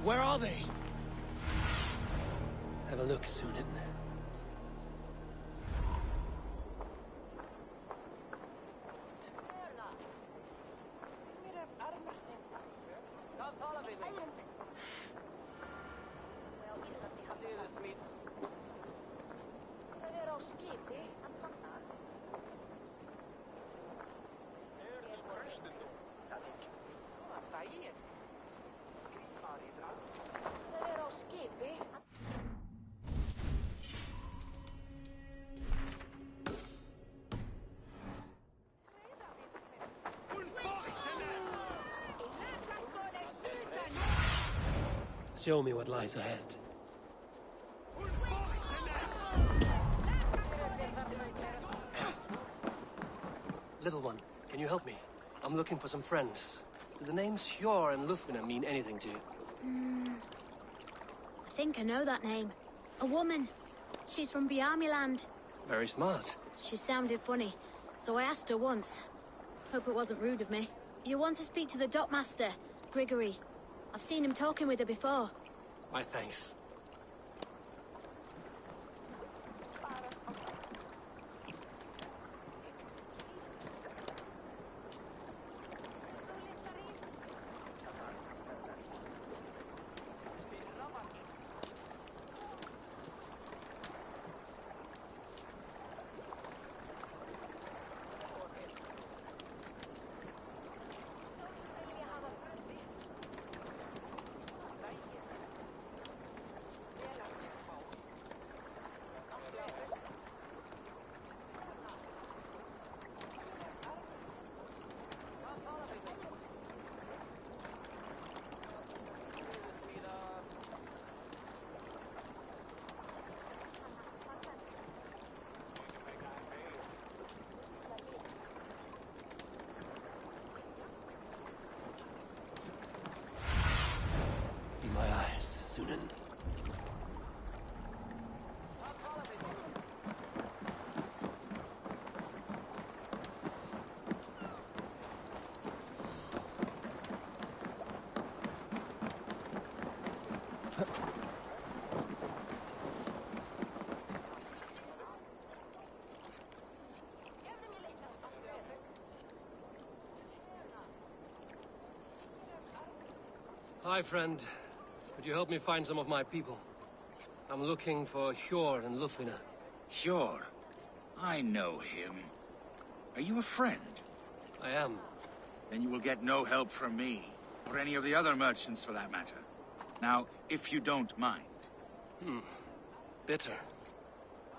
Where are they? Have a look, Sunan. Show me what lies ahead. Little one, can you help me? I'm looking for some friends. Do the names Hjor and Lufvina mean anything to you? I think I know that name. A woman. She's from Bjarmiland. Very smart. She sounded funny, so I asked her once. Hope it wasn't rude of me. You want to speak to the dockmaster, Grigory. I've seen him talking with her before. My thanks. Sunan. Hi, friend. Could you help me find some of my people? I'm looking for Hjor and Lufvina. Hjor? I know him. Are you a friend? I am. Then you will get no help from me, or any of the other merchants for that matter. Now, if you don't mind. Bitter.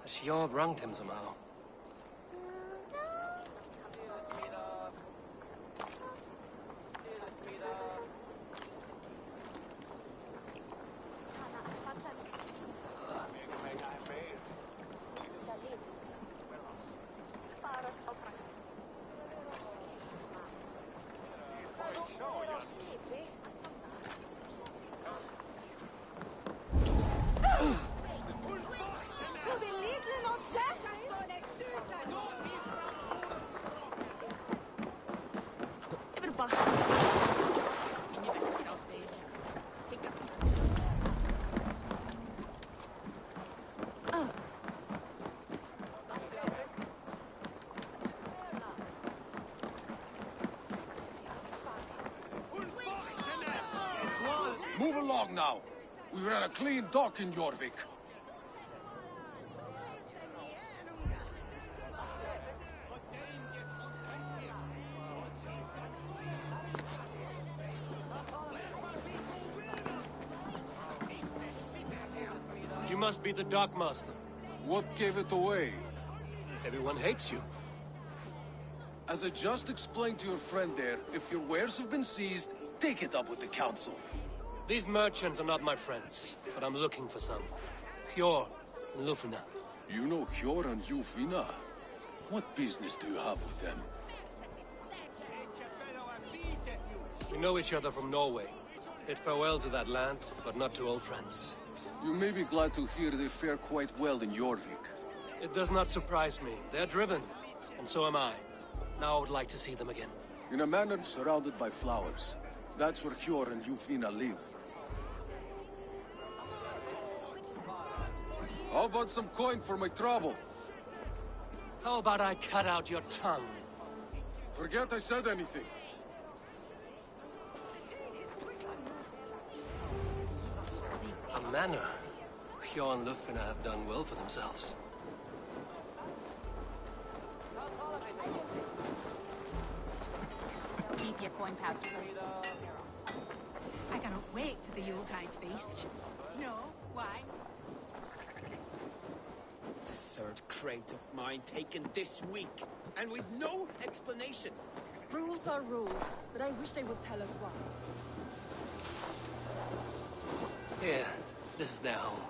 Has Hjor wronged him somehow? Move along now. We ran a clean dock in Jorvik. You must be the dockmaster. What gave it away? Everyone hates you. As I just explained to your friend there, if your wares have been seized, take it up with the council. These merchants are not my friends, but I'm looking for some. Hjor and Lufvina. You know Hjor and Lufvina? What business do you have with them? We know each other from Norway. Bid farewell to that land, but not to old friends. You may be glad to hear they fare quite well in Jorvik. It does not surprise me. They're driven, and so am I. Now I would like to see them again. In a manor surrounded by flowers. That's where Hjor and Lufvina live. How about some coin for my trouble? How about I cut out your tongue? Forget I said anything. A manor. Hjorn and Lufina have done well for themselves. Keep your coin pouch. I cannot wait for the Yuletide feast. No, why? The third crate of mine taken this week, and with no explanation. Rules are rules, but I wish they would tell us why. Here, this is their home.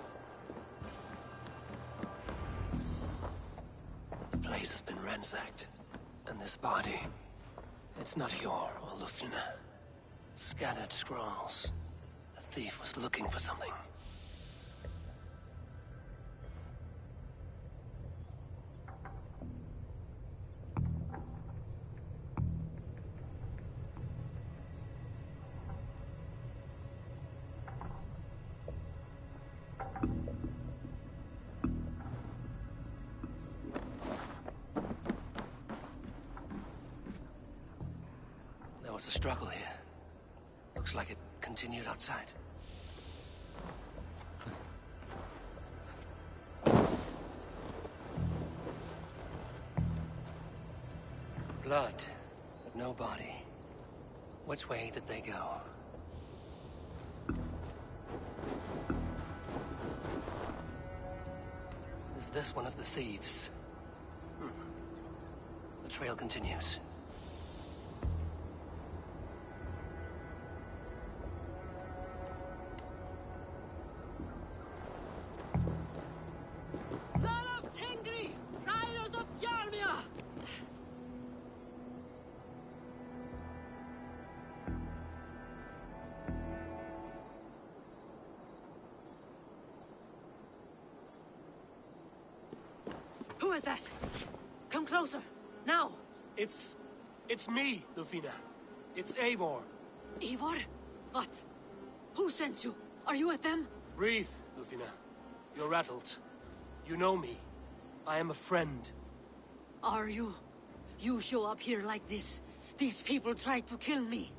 The place has been ransacked, and this body, it's not Hjor or Lufina. Scattered scrolls. The thief was looking for something. There was a struggle here. Looks like it continued outside. Blood, but no body. Which way did they go? Is this one of the thieves? The trail continues. Who is that? Come closer, now! It's me, Lufina. It's Eivor. Eivor? What? Who sent you? Are you with them? Breathe, Lufina. You're rattled. You know me. I am a friend. Are you? You show up here like this. These people tried to kill me.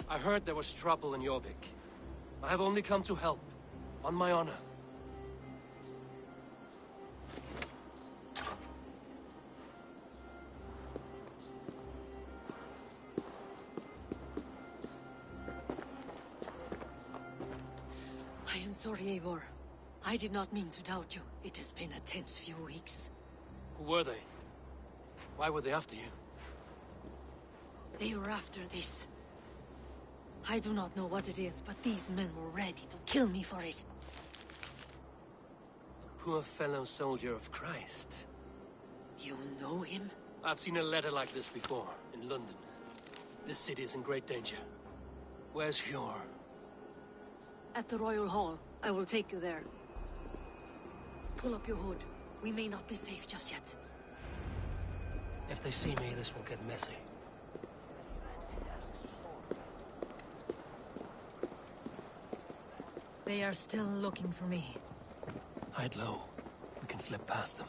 I heard there was trouble in Jorvik. I have only come to help. On my honor. I am sorry, Eivor. I did not mean to doubt you. It has been a tense few weeks. Who were they? Why were they after you? They were after this. I do not know what it is, but these men were ready to kill me for it. A poor fellow soldier of Christ. You know him? I've seen a letter like this before, in London. This city is in great danger. Where's Hjor? At the Royal Hall. I will take you there. Pull up your hood. We may not be safe just yet. If they see me, this will get messy. They are still looking for me. Hide low. We can slip past them.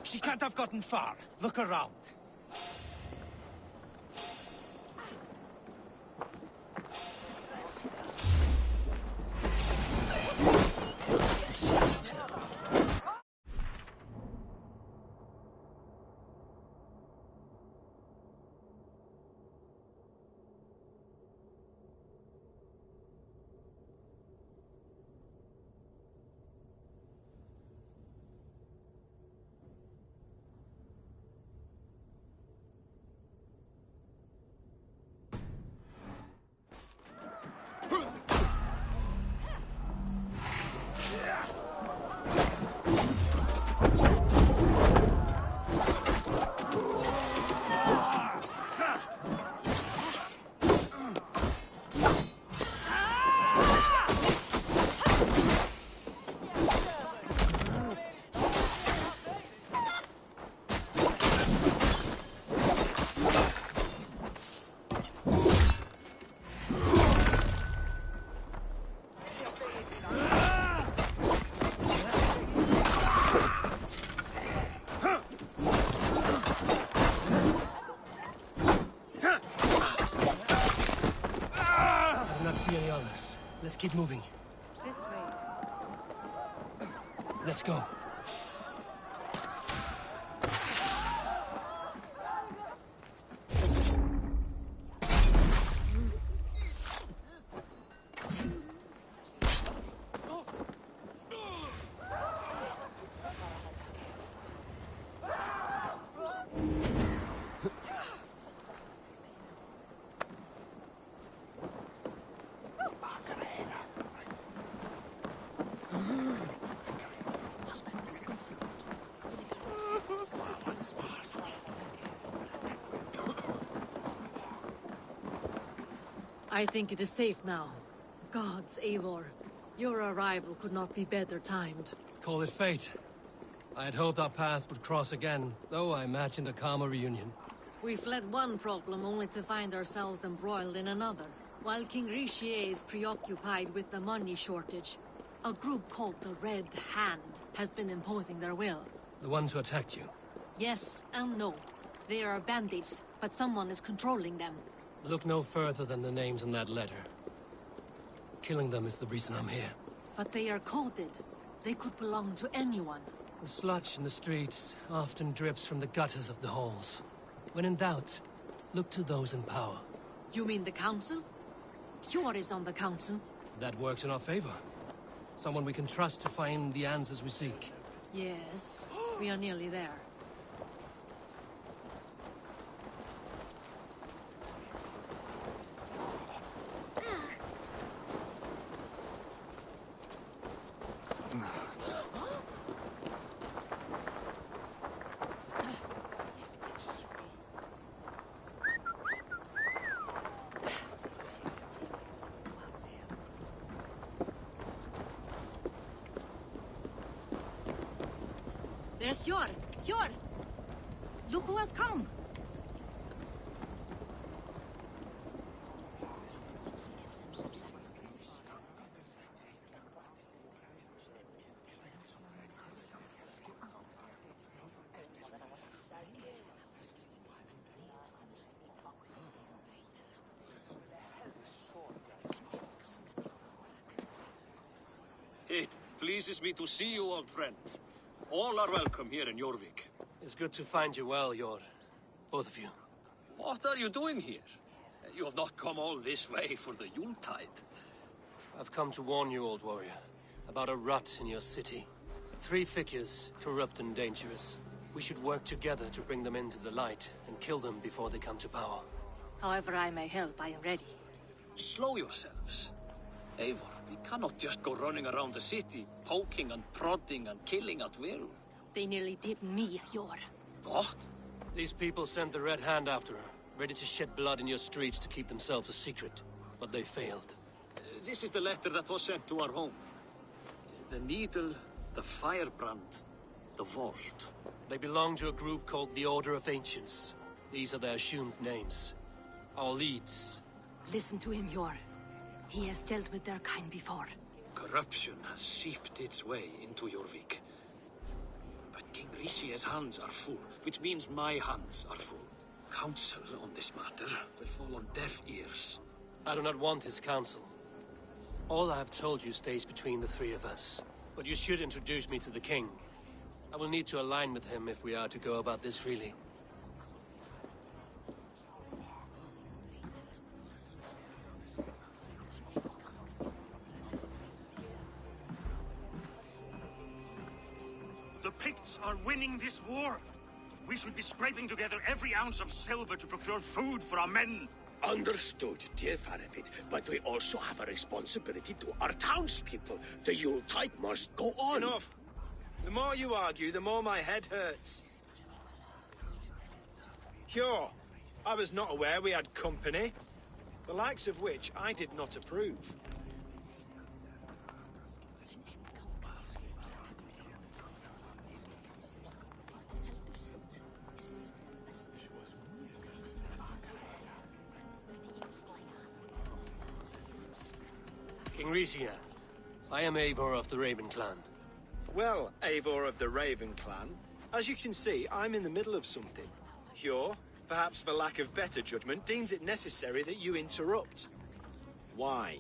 She can't have gotten far. Look around. Can't see any others. Let's keep moving. This way. Let's go. I think it is safe now. Gods, Eivor. Your arrival could not be better timed. Call it fate. I had hoped our paths would cross again, though I imagined a calmer reunion. We fled one problem only to find ourselves embroiled in another. While King Richier is preoccupied with the money shortage, a group called the Red Hand has been imposing their will. The ones who attacked you. Yes and no. They are bandits, but someone is controlling them. Look no further than the names in that letter. Killing them is the reason I'm here. But they are coded. They could belong to anyone. The sludge in the streets often drips from the gutters of the halls. When in doubt, look to those in power. You mean the council? Hjor is on the council. That works in our favor. Someone we can trust to find the answers we seek. Yes, we are nearly there. There's Hjor! Hjor! Look who has come! It pleases me to see you, old friend. All are welcome here in Jorvik. It's good to find you well, Jor. Both of you. What are you doing here? You have not come all this way for the Yuletide. I've come to warn you, old warrior, about a rot in your city. 3 figures, corrupt and dangerous. We should work together to bring them into the light and kill them before they come to power. However I may help, I am ready. Slow yourselves. Eivor, we cannot just go running around the city, poking and prodding and killing at will. They nearly did me, Hjor. What? These people sent the Red Hand after her, ready to shed blood in your streets to keep themselves a secret. But they failed. This is the letter that was sent to our home. The needle, the firebrand, the vault. They belong to a group called the Order of Ancients. These are their assumed names. Our leads. Listen to him, Hjor. He has dealt with their kind before. Corruption has seeped its way into Jorvik. But King Richier's hands are full, which means my hands are full. Counsel on this matter will fall on deaf ears. I do not want his counsel. All I have told you stays between the 3 of us. But you should introduce me to the king. I will need to align with him if we are to go about this freely. The Picts are winning this war. We should be scraping together every ounce of silver to procure food for our men. Understood, dear Farafit, but we also have a responsibility to our townspeople. The Yuletide must go on. Enough! The more you argue, the more my head hurts. Hjor, I was not aware we had company, the likes of which I did not approve. King Richier, I am Eivor of the Raven Clan. Well, Eivor of the Raven Clan, as you can see, I'm in the middle of something. Hjor, perhaps for lack of better judgment, deems it necessary that you interrupt. Why?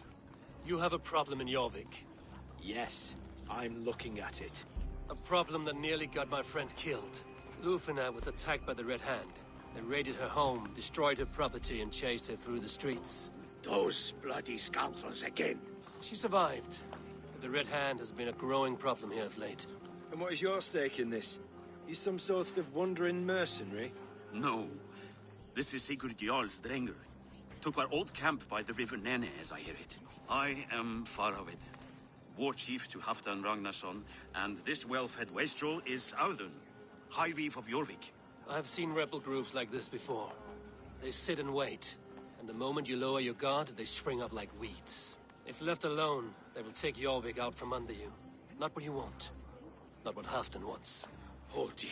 You have a problem in Jorvik. Yes, I'm looking at it. A problem that nearly got my friend killed. Lufina was attacked by the Red Hand. They raided her home, destroyed her property, and chased her through the streets. Those bloody scoundrels again. She survived, but the Red Hand has been a growing problem here of late. And what is your stake in this? You some sort of wandering mercenary? No. This is Sigurd Jarl's Drenger. Took our old camp by the river Nene, as I hear it. I am Faravid, war chief to Halfdan Ragnarsson, and this well-fed wastrel is Audun, High Reeve of Jorvik. I've seen rebel groups like this before. They sit and wait, and the moment you lower your guard, they spring up like weeds. If left alone, they will take Jorvik out from under you. Not what you want. Not what Halfdan wants. Oh dear.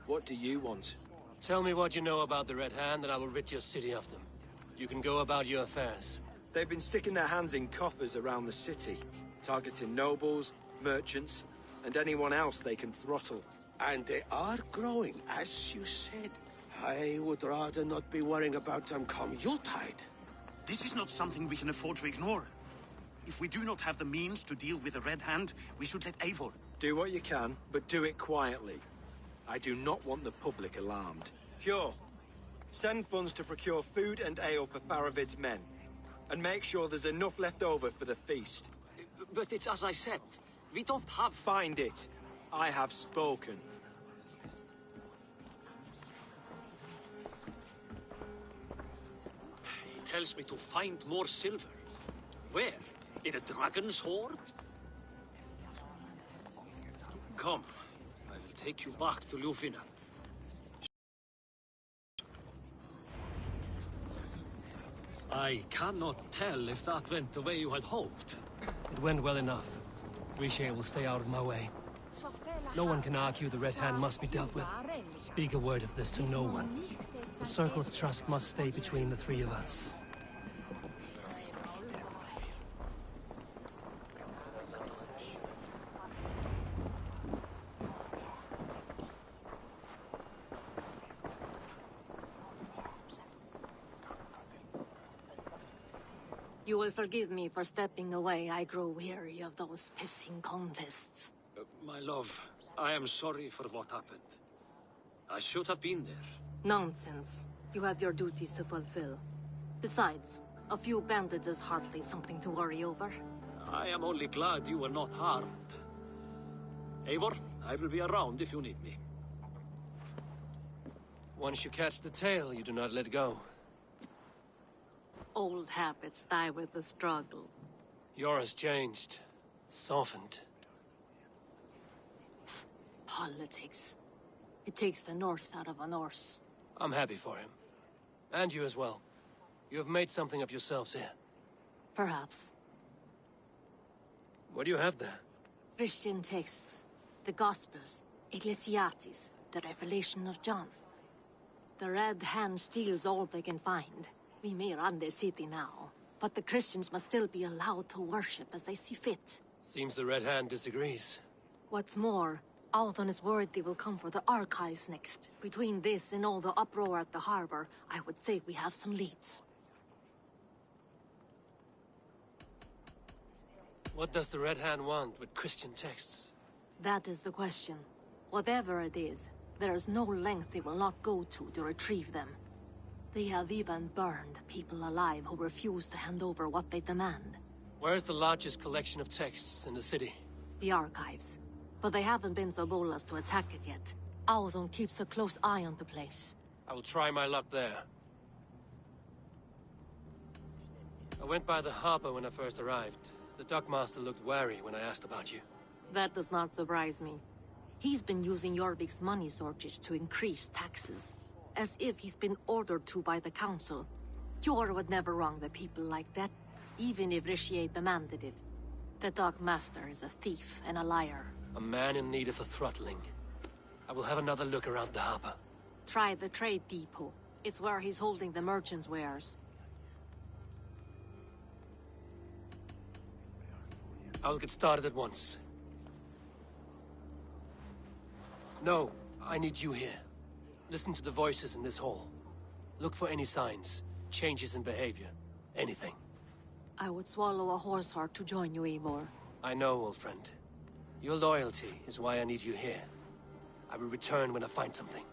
What do you want? Tell me what you know about the Red Hand, and I will rid your city of them. You can go about your affairs. They've been sticking their hands in coffers around the city, targeting nobles, merchants, and anyone else they can throttle. And they are growing, as you said. I would rather not be worrying about them come Yuletide. This is not something we can afford to ignore. If we do not have the means to deal with the Red Hand, we should let Eivor. Do what you can, but do it quietly. I do not want the public alarmed. Pure, send funds to procure food and ale for Faravid's men. And make sure there's enough left over for the feast. But it's as I said, we don't have... Find it. I have spoken. He tells me to find more silver. Where? In a dragon's hoard? Come, I will take you back to Lufina. I cannot tell if that went the way you had hoped. It went well enough. Riche will stay out of my way. No one can argue the Red Hand must be dealt with. Speak a word of this to no one. The circle of trust must stay between the three of us. You will forgive me for stepping away. I grow weary of those pissing contests. My love, I am sorry for what happened. I should have been there. Nonsense. You have your duties to fulfill. Besides, a few bandits is hardly something to worry over. I am only glad you were not harmed. Eivor, I will be around if you need me. Once you catch the tail, you do not let go. Old habits die with the struggle. Yours changed. Softened. Politics. It takes the Norse out of a Norse. I'm happy for him. And you as well. You have made something of yourselves here. Perhaps. What do you have there? Christian texts. The Gospels. Ecclesiastes. The Revelation of John. The Red Hand steals all they can find. We may run the city now, but the Christians must still be allowed to worship as they see fit. Seems the Red Hand disagrees. What's more, Alden is worried they will come for the archives next. Between this and all the uproar at the harbor, I would say we have some leads. What does the Red Hand want with Christian texts? That is the question. Whatever it is, there is no length they will not go to retrieve them. They have even burned people alive who refuse to hand over what they demand. Where's the largest collection of texts in the city? The archives. But they haven't been so bold as to attack it yet. Alden keeps a close eye on the place. I will try my luck there. I went by the harbor when I first arrived. The dockmaster looked wary when I asked about you. That does not surprise me. He's been using Jorvik's money shortage to increase taxes. As if he's been ordered to by the council. Jor would never wrong the people like that, even if Riche demanded it. The dockmaster is a thief and a liar. A man in need of a throttling. I will have another look around the harbor. Try the trade depot. It's where he's holding the merchants' wares. I'll get started at once. No, I need you here. Listen to the voices in this hall. Look for any signs, changes in behavior. Anything. I would swallow a horse heart to join you, Eivor. I know, old friend. Your loyalty is why I need you here. I will return when I find something.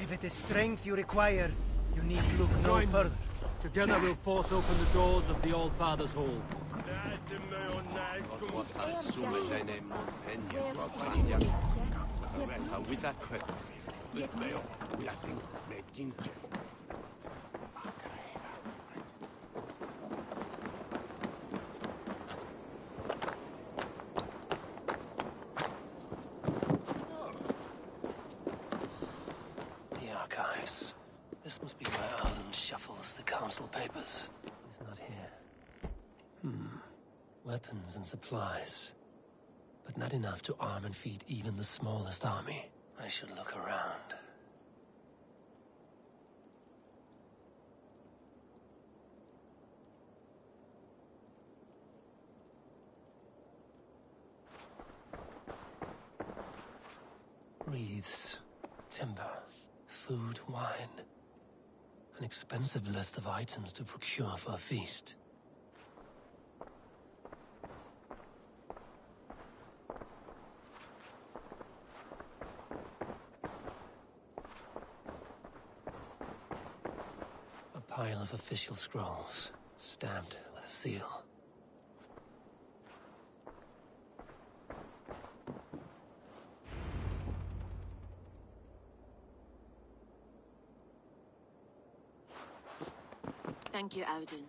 If it is strength you require, you need look no further. Together we'll force open the doors of the All-Father's Hall. The archives. This must be where Arlen shuffles the council papers. He's not here. Weapons and supplies. But not enough to arm and feed even the smallest army. I should look around. Wreaths, timber, food, wine. An expensive list of items to procure for a feast. A pile of official scrolls, stamped with a seal. Thank you, Audun.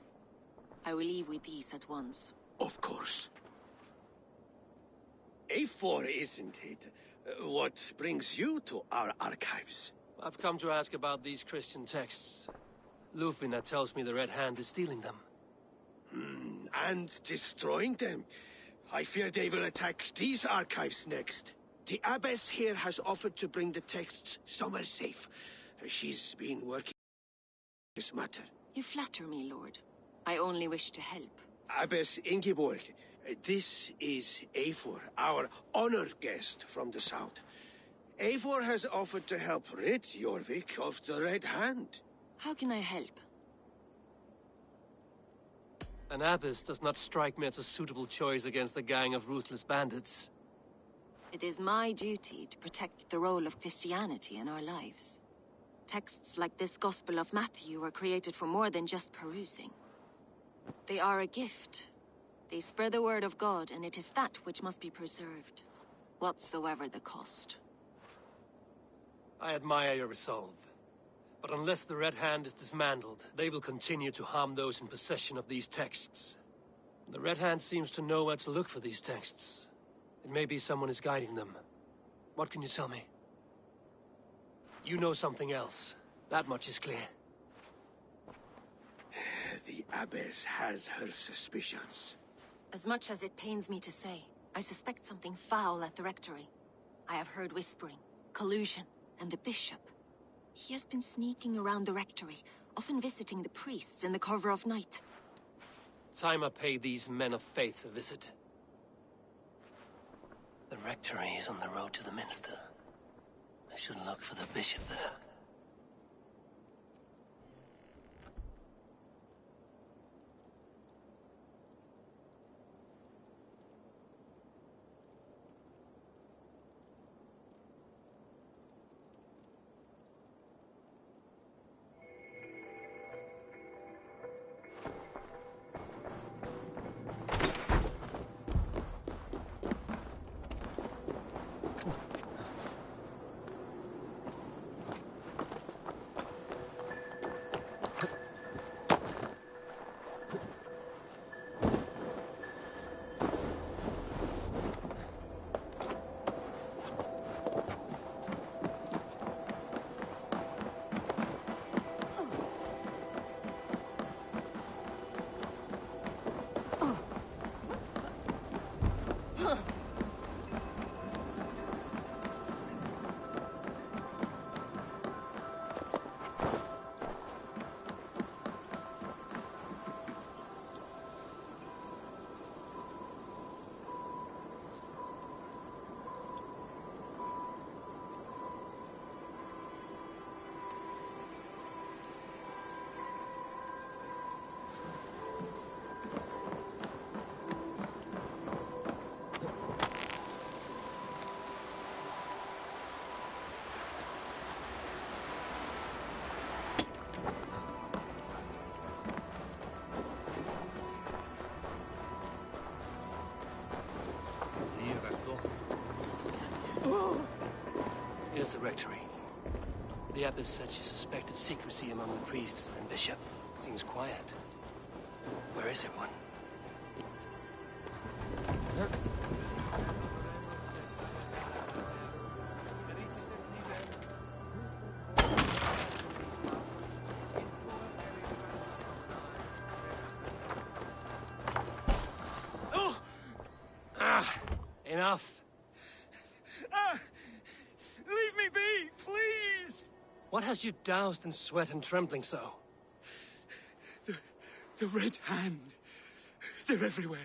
I will leave with these at once. Of course. A4, isn't it? What brings you to our archives? I've come to ask about these Christian texts. Lufina tells me the Red Hand is stealing them. And destroying them. I fear they will attack these archives next. The Abbess here has offered to bring the texts somewhere safe. She's been working on this matter. You flatter me, Lord. I only wish to help. Abbess Ingeborg, this is Eivor, our honored guest from the south. Eivor has offered to help rid Jorvik of the Red Hand. How can I help? An abbess does not strike me as a suitable choice against a gang of ruthless bandits. It is my duty to protect the role of Christianity in our lives. Texts like this Gospel of Matthew were created for more than just perusing. They are a gift. They spread the word of God, and it is that which must be preserved, whatsoever the cost. I admire your resolve. But unless the Red Hand is dismantled, they will continue to harm those in possession of these texts. The Red Hand seems to know where to look for these texts. It may be someone is guiding them. What can you tell me? You know something else. That much is clear. The Abbess has her suspicions. As much as it pains me to say, I suspect something foul at the rectory. I have heard whispering, collusion, and the bishop. He has been sneaking around the rectory, often visiting the priests in the cover of night. Time I pay these men of faith a visit. The rectory is on the road to the minster. I should look for the bishop there. the rectory. The abbess said she suspected secrecy among the priests and bishop. Seems quiet. Where is everyone? Enough. Leave me be, please! What has you doused in sweat and trembling so? The Red Hand. They're everywhere.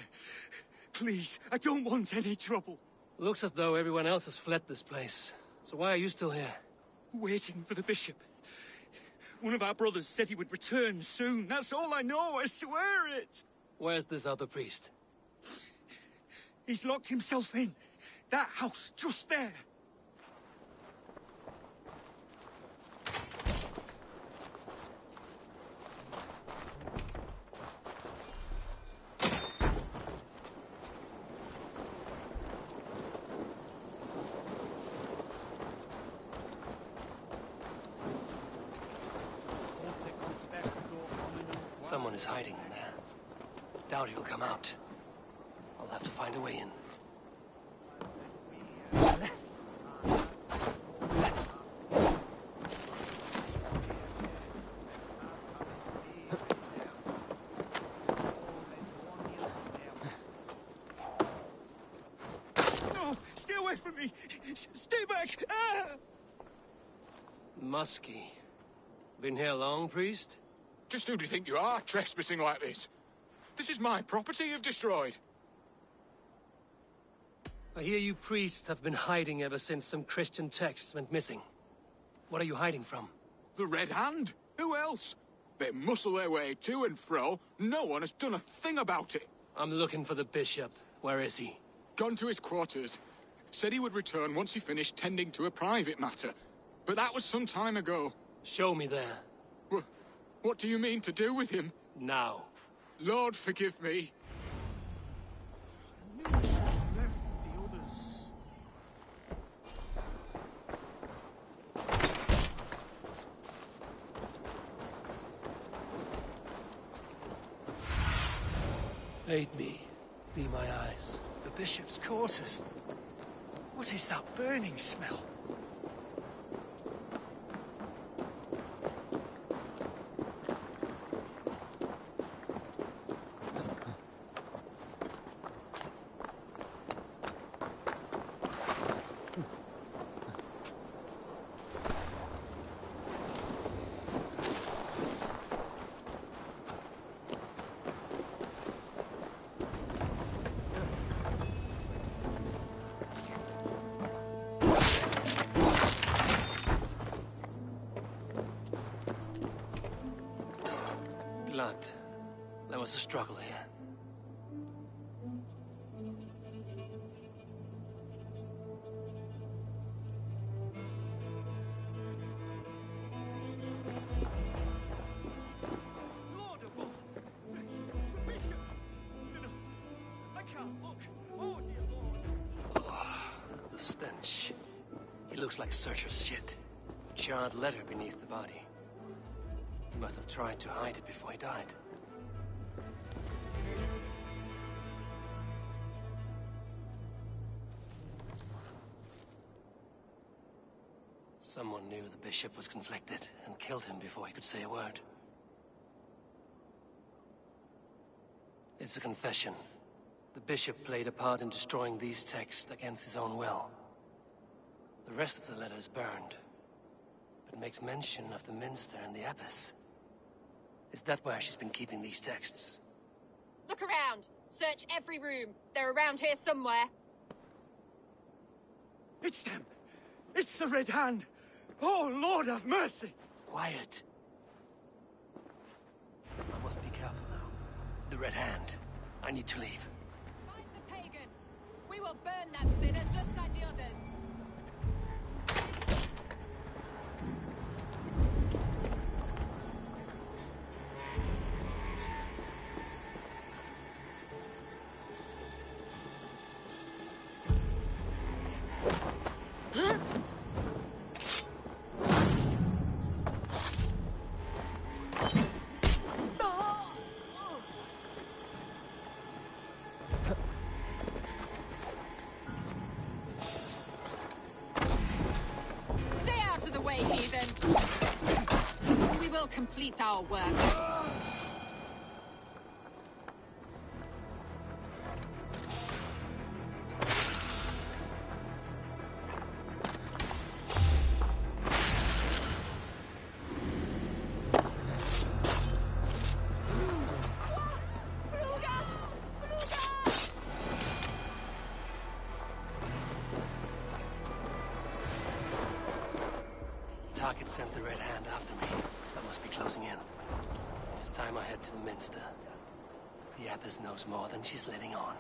Please, I don't want any trouble. Looks as though everyone else has fled this place. So why are you still here? Waiting for the bishop. One of our brothers said he would return soon. That's all I know, I swear it! Where's this other priest? He's locked himself in. That house, just there. Someone is hiding in there. Doubt he'll come out. I'll have to find a way in. No, stay away from me! Stay back! Ah! Muskie. Been here long, priest? Just who do you think you are, trespassing like this? This is my property you've destroyed. I hear you priests have been hiding ever since some Christian text went missing. What are you hiding from? The Red Hand? Who else? They muscle their way to and fro. No one has done a thing about it. I'm looking for the bishop. Where is he? Gone to his quarters. Said he would return once he finished tending to a private matter. But that was some time ago. Show me there. What do you mean to do with him? Now. Lord, forgive me. Aid me. Be my eyes. The bishop's quarters. What is that burning smell? Blood. There was a struggle here. The stench. It looks like Searcher's shit. A charred letter beneath the body. He must have tried to hide it before he died. Someone knew the bishop was conflicted and killed him before he could say a word. It's a confession. The bishop played a part in destroying these texts against his own will. The rest of the letter is burned, but makes mention of the minster and the abbess. Is that where she's been keeping these texts? Look around! Search every room. They're around here somewhere. It's them! It's the Red Hand! Oh, Lord have mercy! Quiet. I must be careful now. The Red Hand. I need to leave. Find the pagan! We will burn that sinner just like the others! hate our work. Target sent the Red Hand after me. I must be closing in. It's time I head to the Minster. The Abbess knows more than she's letting on.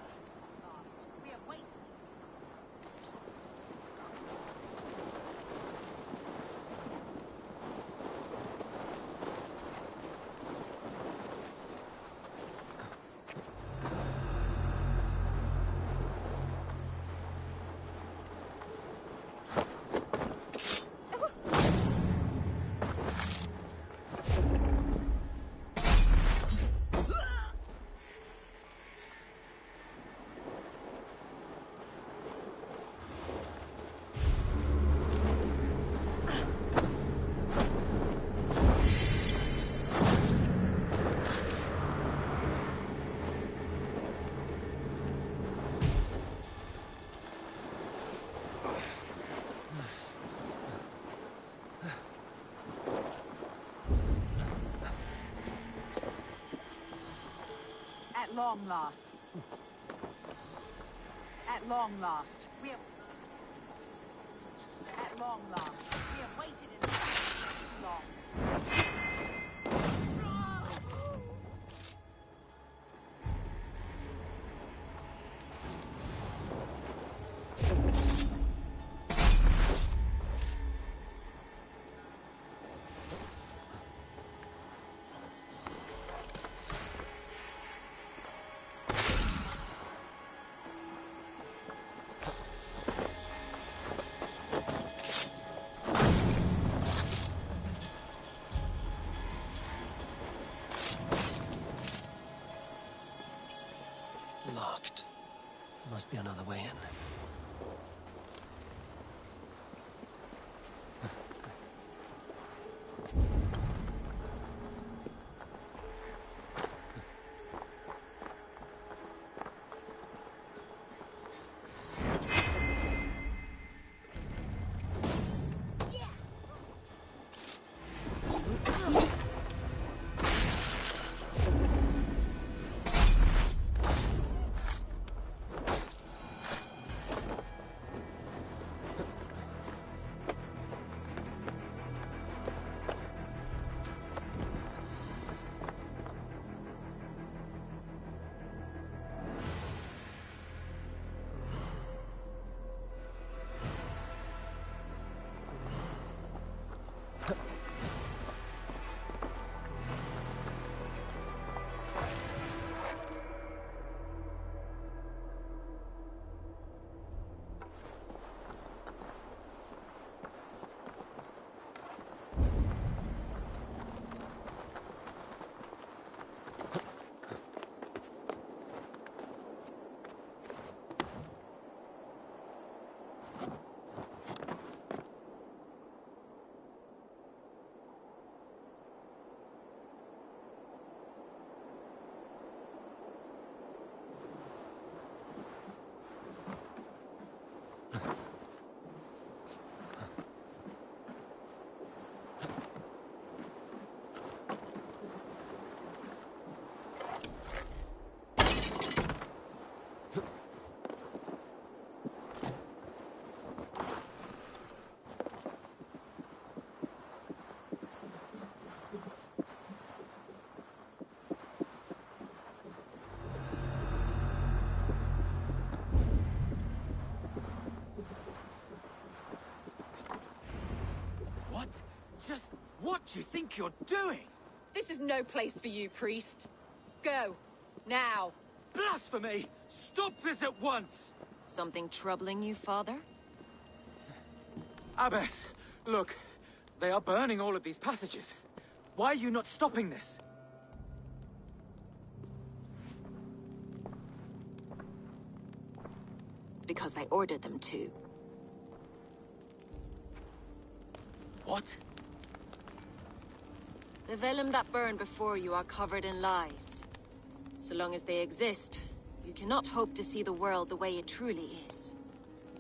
At long last. At long last. We have... At long last. We have waited in too long. Locked. There must be another way in. Just what do you think you're doing? This is no place for you, priest. Go. Now. Blasphemy! Stop this at once! Something troubling you, father? Abbess, look. They are burning all of these passages. Why are you not stopping this? Because I ordered them to. What? The vellum that burned before you are covered in lies. So long as they exist, you cannot hope to see the world the way it truly is.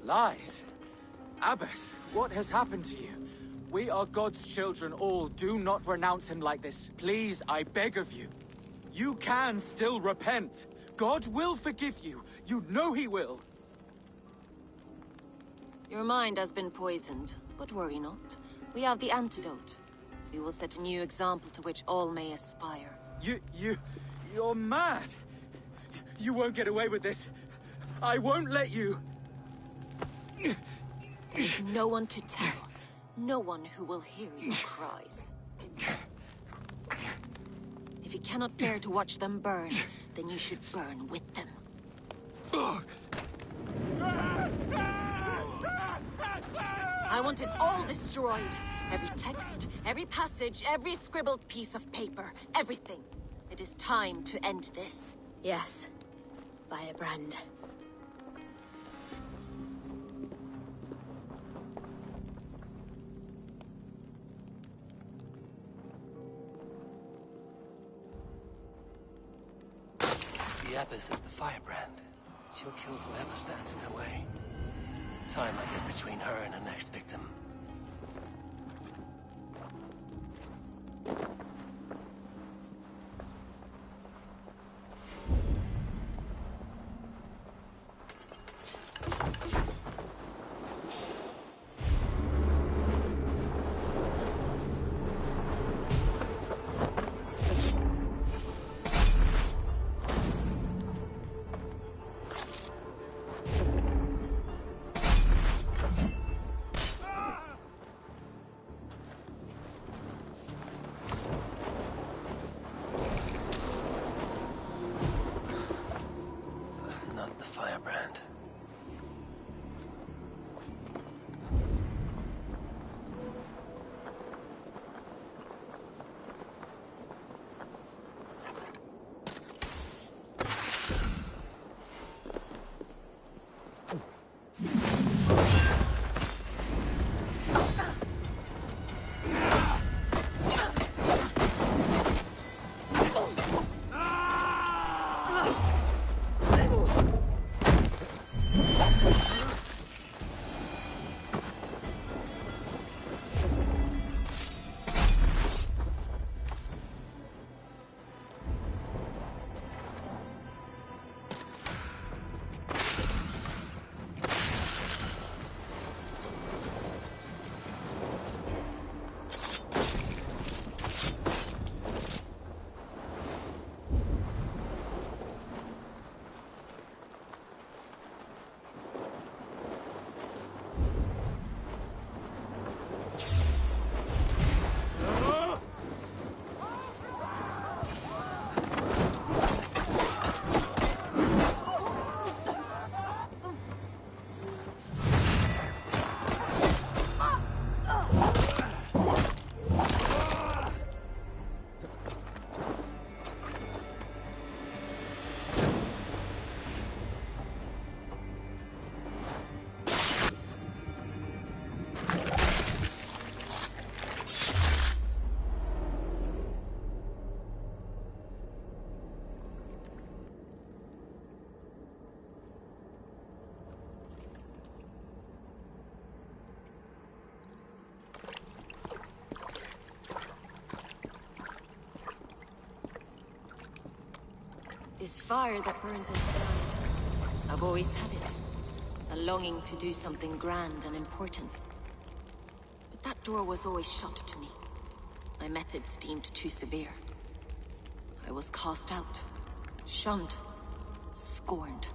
Lies? Abbess, what has happened to you? We are God's children all. Do not renounce him like this. Please, I beg of you. You can still repent. God will forgive you. You know he will. Your mind has been poisoned, but worry not. We have the antidote. We will set a new example to which all may aspire. You're mad. You won't get away with this. I won't let you. There's no one to tell. No one who will hear your cries. If you cannot bear to watch them burn, then you should burn with them. I want it all destroyed. Every text, every passage, every scribbled piece of paper. Everything. It is time to end this. Yes. Firebrand. The Abbess is the firebrand. She'll kill whoever stands in her way. Time I get between her and her next victim. This fire that burns inside. I've always had it. A longing to do something grand and important. But that door was always shut to me. My methods deemed too severe. I was cast out, shunned, scorned.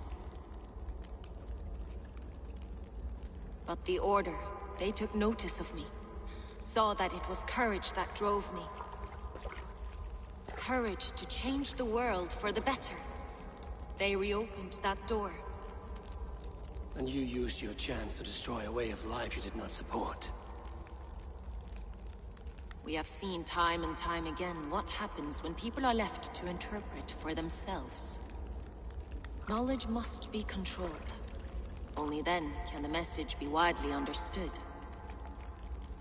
But the Order, they took notice of me. Saw that it was courage that drove me. Courage to change the world for the better. They reopened that door. And you used your chance to destroy a way of life you did not support. We have seen time and time again what happens when people are left to interpret for themselves. Knowledge must be controlled. Only then can the message be widely understood.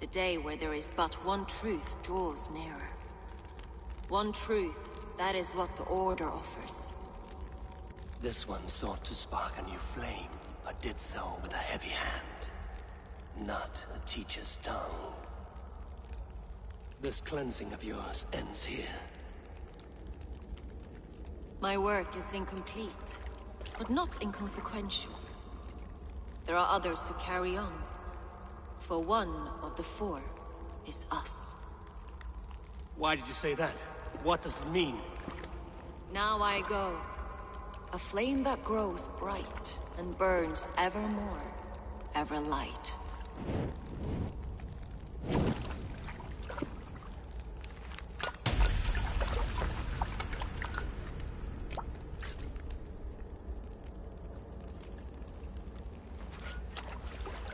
The day where there is but one truth draws nearer. One truth, that is what the Order offers. This one sought to spark a new flame, but did so with a heavy hand. Not a teacher's tongue. This cleansing of yours ends here. My work is incomplete, but not inconsequential. There are others who carry on. For one of the four is us. Why did you say that? What does it mean? Now I go. A flame that grows bright and burns ever more, ever light.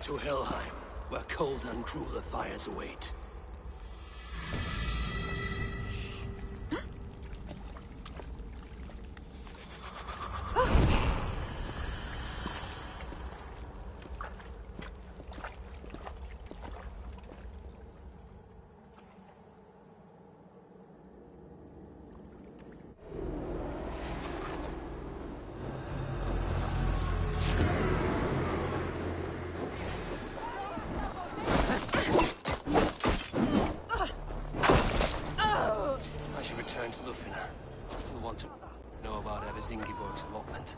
To Helheim, where cold and crueler fires await. Ingeborg's involvement.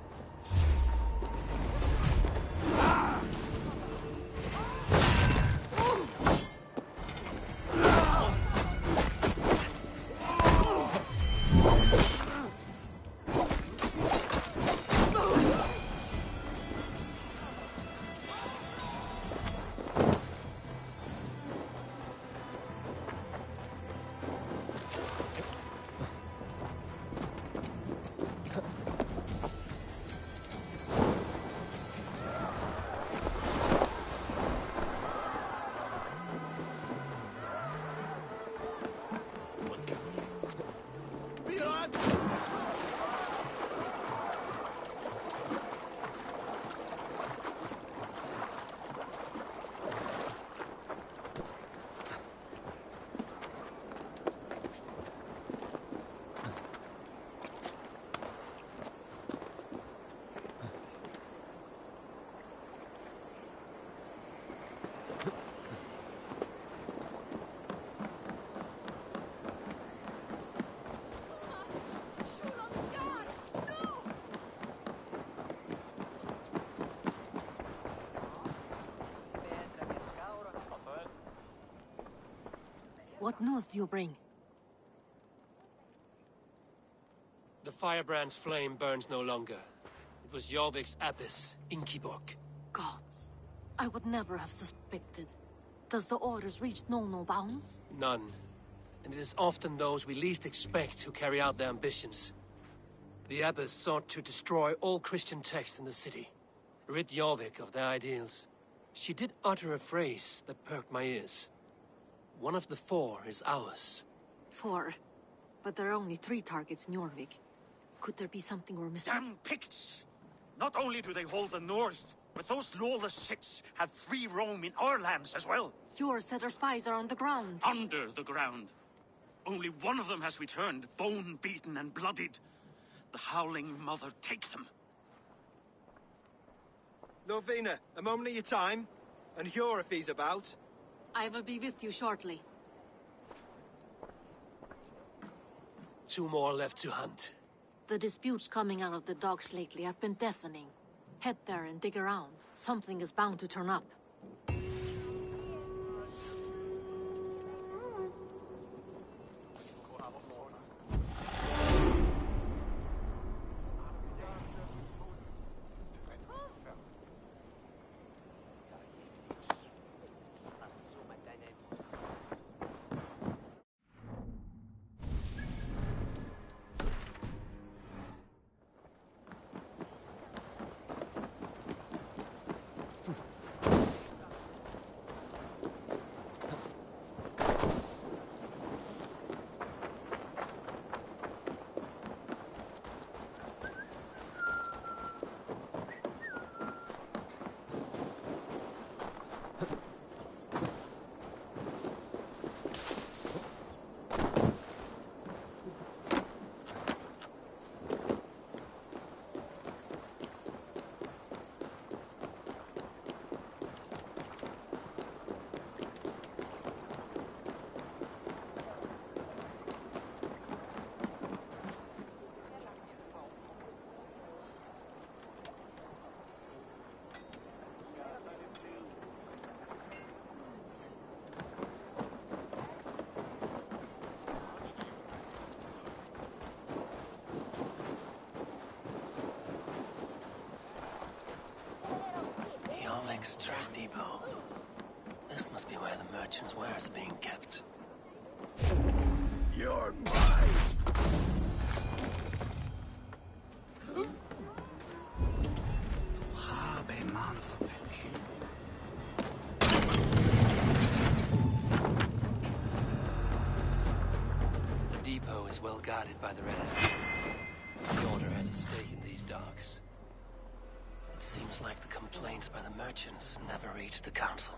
What news do you bring? The firebrand's flame burns no longer. It was Jorvik's abyss, Ingeborg. Gods. I would never have suspected. Does the Order's reach know no bounds? None. And it is often those we least expect who carry out their ambitions. The abbess sought to destroy all Christian texts in the city. Rid Jorvik of their ideals. She did utter a phrase that perked my ears. One of the four is ours. 4. But there are only 3 targets in Jorvik. Could there be something we're missing? Damn Picts! Not only do they hold the north, but those lawless shits have free roam in our lands as well. Yours said our spies are on the ground. Under the ground. Only one of them has returned, bone-beaten and bloodied. The Howling Mother take them. Lovina, a moment of your time. And Hjor if he's about. I will be with you shortly. 2 more left to hunt. The disputes coming out of the docks lately have been deafening. Head there and dig around. Something is bound to turn up. Extra depot. This must be where the merchants' wares are being kept. You're mine! The depot is well guarded by the Red Hand. The Order has a stake in these docks. It seems like the complaints by the merchants never reached the council.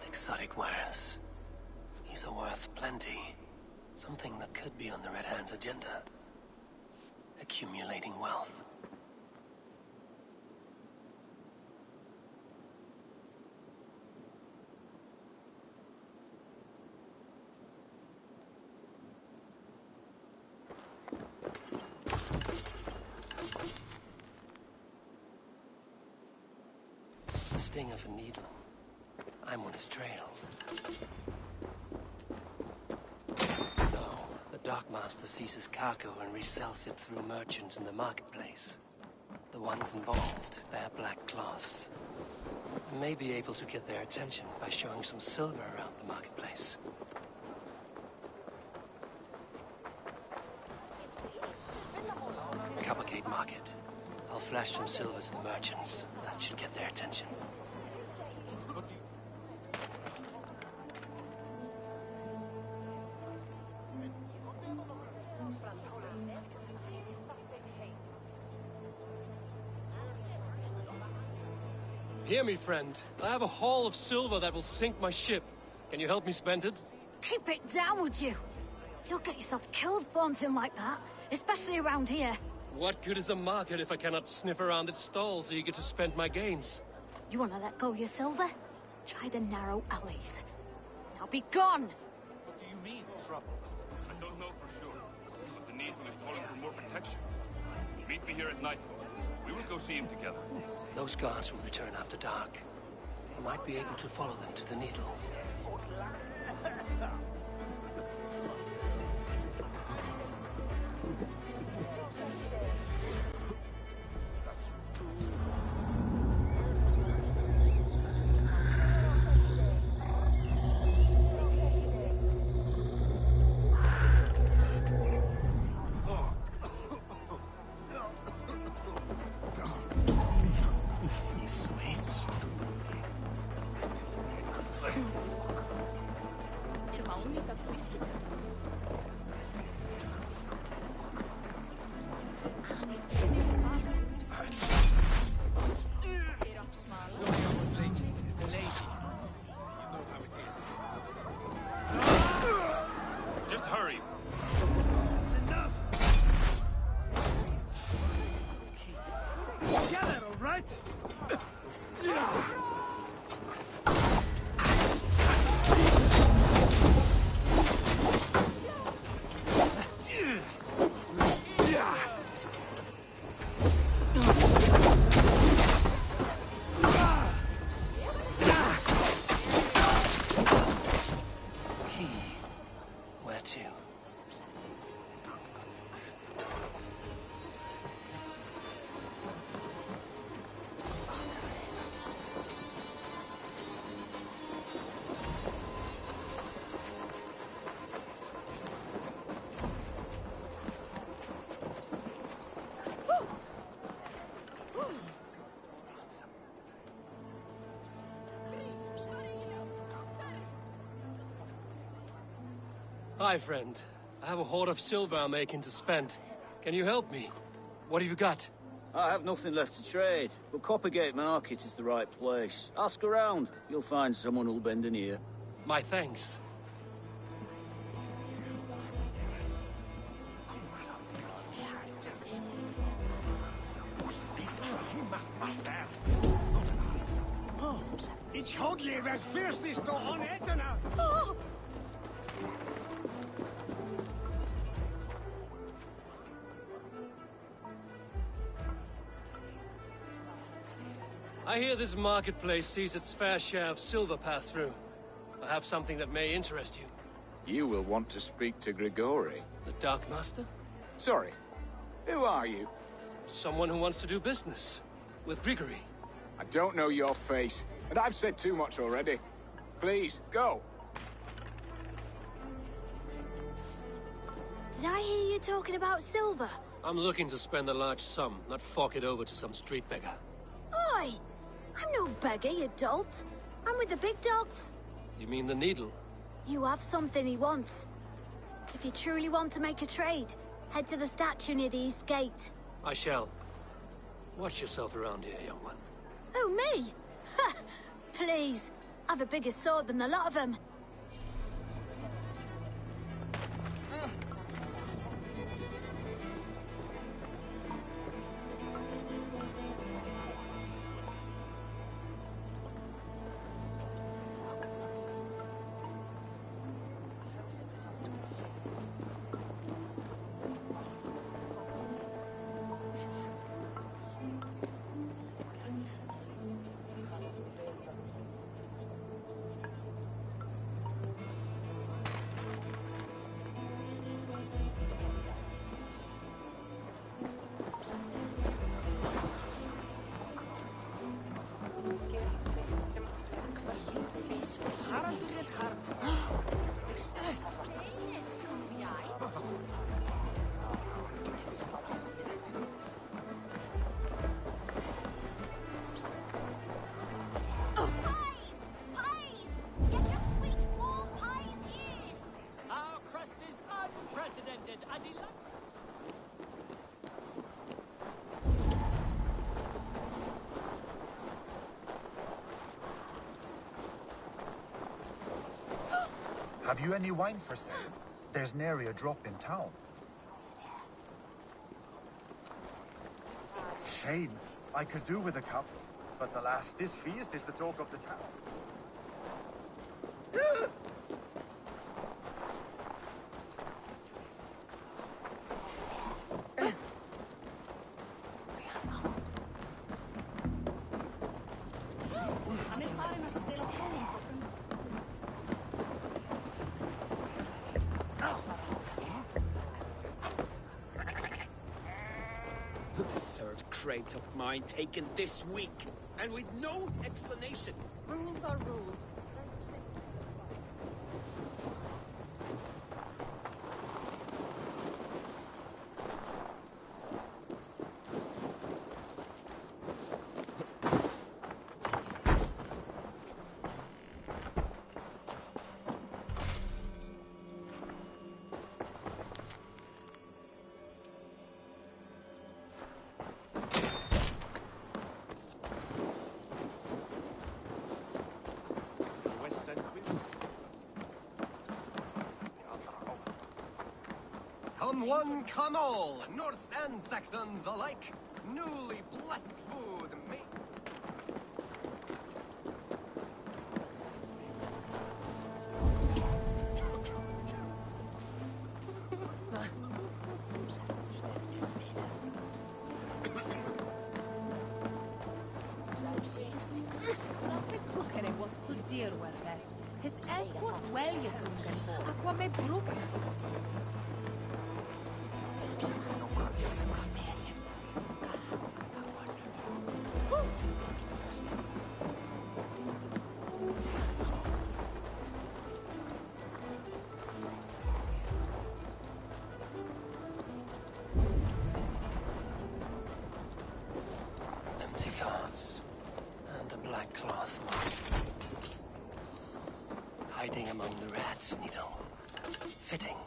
Exotic wares. These are worth plenty. Something that could be on the Red Hand's agenda. Accumulating wealth. The sting of a needle. I'm on his trail. So, the dockmaster seizes cargo and resells it through merchants in the marketplace. The ones involved wear black cloths. I may be able to get their attention by showing some silver around the marketplace. Coppergate Market. I'll flash some silver to the merchants. That should get their attention. Hear me, friend. I have a haul of silver that will sink my ship. Can you help me spend it? Keep it down, would you? You'll get yourself killed flaunting like that, especially around here. What good is a market if I cannot sniff around its stalls eager to spend my gains? You want to let go of your silver? Try the narrow alleys. Now be gone! What do you mean, trouble? I don't know for sure, but the Needle is calling for more protection. Meet me here at nightfall. We will go see him together. Those guards will return after dark. I might be able to follow them to the Needle. Hi, friend. I have a hoard of silver I'm making to spend. Can you help me? What have you got? I have nothing left to trade, but Coppergate Market is the right place. Ask around. You'll find someone who'll bend an ear. My thanks. Ich hug je dat fyrstist och on etterna! I hear this marketplace sees its fair share of silver pass through. I have something that may interest you. You will want to speak to Grigori. The Dark Master? Sorry. Who are you? Someone who wants to do business. With Grigori. I don't know your face, and I've said too much already. Please, go. Did I hear you talking about silver? I'm looking to spend a large sum, not fork it over to some street beggar. Oi! I'm no beggar, you dolt. I'm with the big dogs. You mean the needle? You have something he wants. If you truly want to make a trade, head to the statue near the east gate. I shall. Watch yourself around here, young one. Oh, me? Ha! Please. I've a bigger sword than the lot of them. Have you any wine for sale? There's nary a drop in town. Shame. I could do with a cup. But alas, this feast is the talk of the town. Crate of mine taken this week, and with no explanation. Rules are rules. Come one, come all, Norse and Saxons alike. Newly blessed food made. Empty carts. And a black cloth mark. Hiding among the rat's needle. Fitting.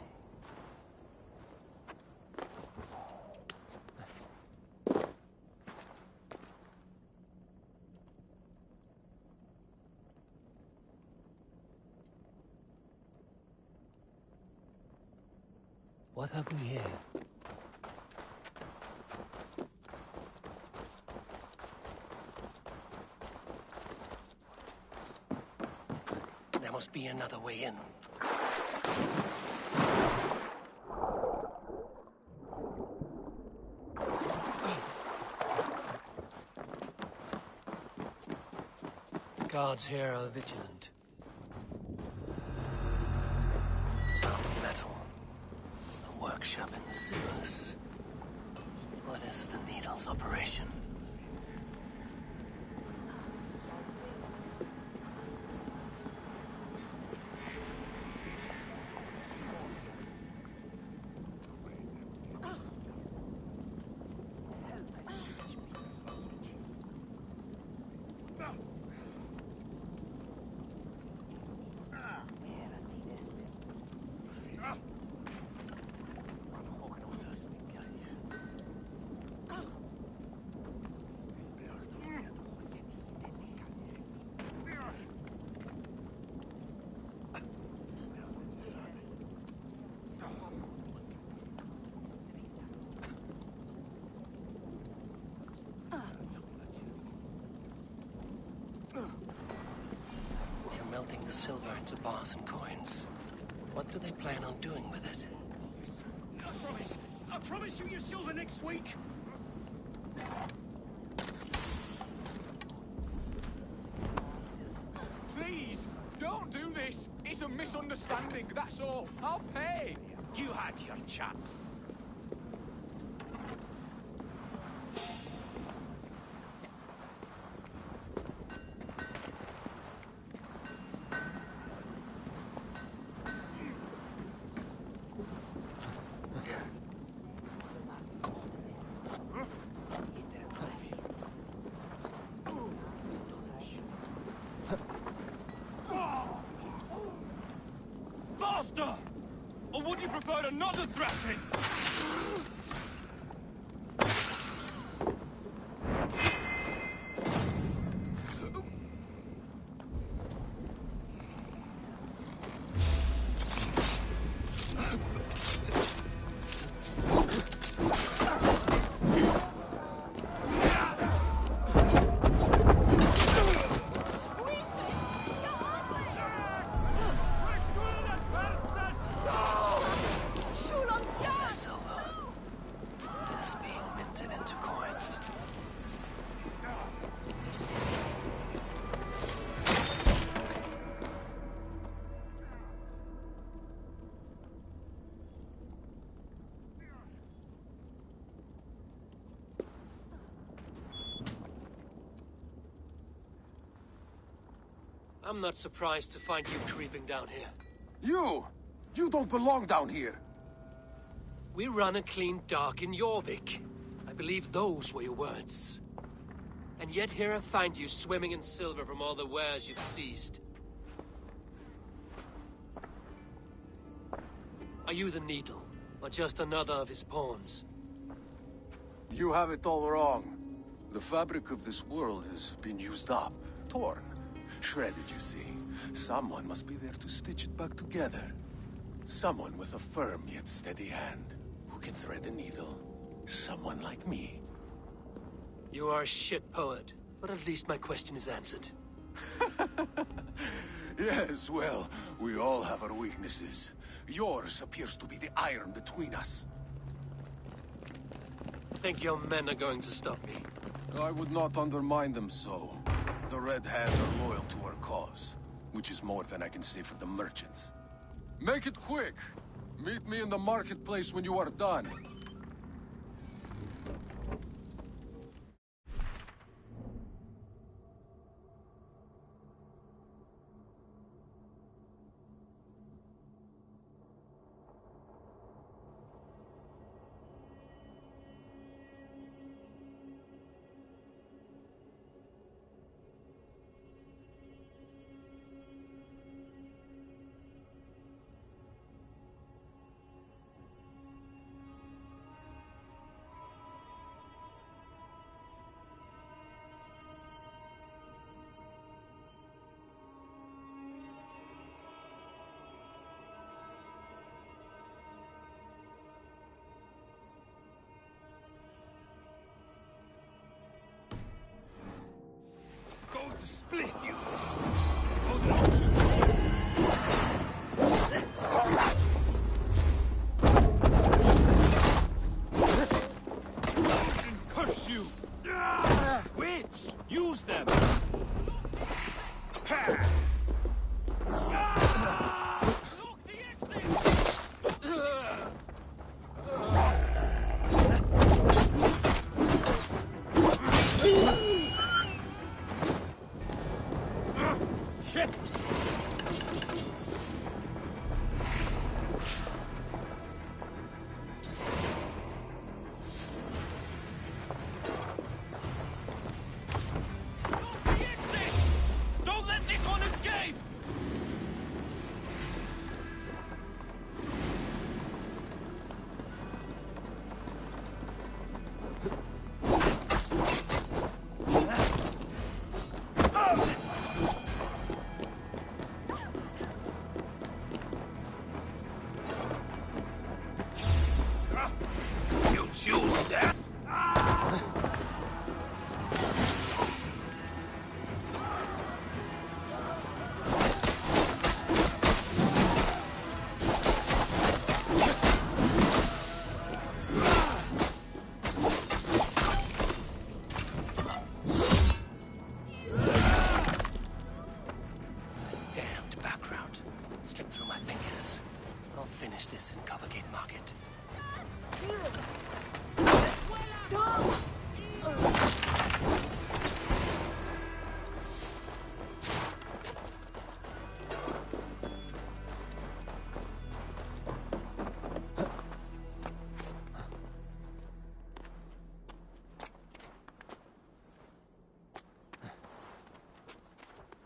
What have we here? There must be another way in. Guards here are vigilant. Sound of metal. A workshop in the sewers. What is the Needle's operation? Melting the silver into bars and coins. What do they plan on doing with it? I promise you your silver next week. Please, don't do this. It's a misunderstanding, that's all. I'll pay. You had your chance. Faster! Or would you prefer another thrashing? I'm not surprised to find you creeping down here. You don't belong down here! We run a clean dock in Jorvik. I believe those were your words. And yet here I find you swimming in silver from all the wares you've seized. Are you the Needle, or just another of his pawns? You have it all wrong. The fabric of this world has been used up, torn, shredded, you see. Someone must be there to stitch it back together. Someone with a firm yet steady hand, who can thread a needle. Someone like me. You are a shit poet, but at least my question is answered. Yes, well, we all have our weaknesses. Yours appears to be the iron between us. Think your men are going to stop me? I would not undermine them so. The Red Hand are loyal to our cause, which is more than I can say for the merchants. Make it quick! Meet me in the marketplace when you are done. Split you! Curse you! Wits! Use them! Shit! Don't let this one escape! You choose death! Damned background. Slipped through my fingers. I'll finish this in Coppergate Market.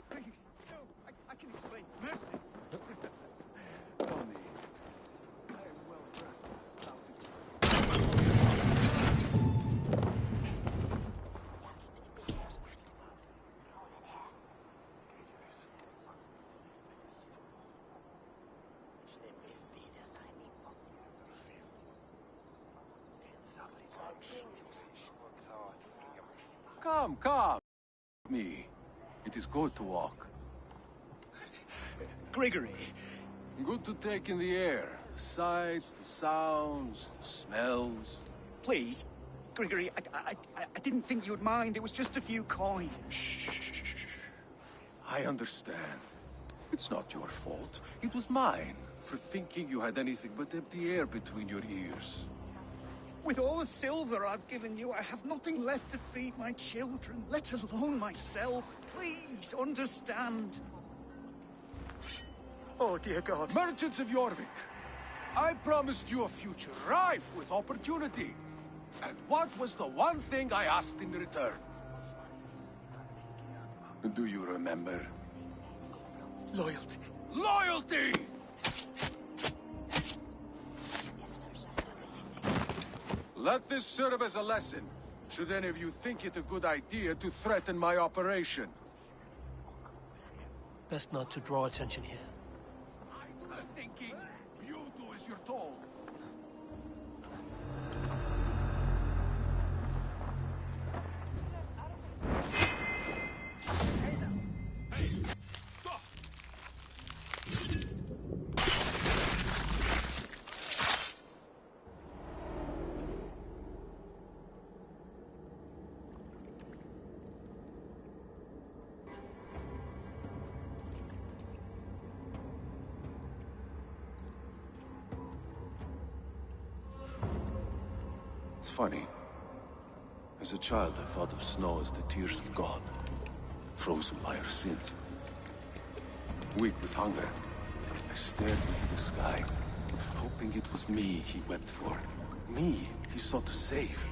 Please, no, I can explain. Mercy! Come. Me. It is good to walk. Grigory. Good to take in the air. The sights, the sounds, the smells. Please, Grigory, I didn't think you'd mind. It was just a few coins. Shh. I understand. It's not your fault. It was mine, for thinking you had anything but empty air between your ears. With all the silver I've given you, I have nothing left to feed my children, let alone myself. Please, understand. Oh, dear God. Merchants of Jorvik, I promised you a future rife with opportunity. And what was the one thing I asked in return? Do you remember? Loyalty. Loyalty! Let this serve as a lesson, should any of you think it a good idea to threaten my operation. Best not to draw attention here. I'm thinking you do as you're told. It's funny. As a child, I thought of snow as the tears of God, frozen by our sins. Weak with hunger, I stared into the sky, hoping it was me he wept for. Me he sought to save.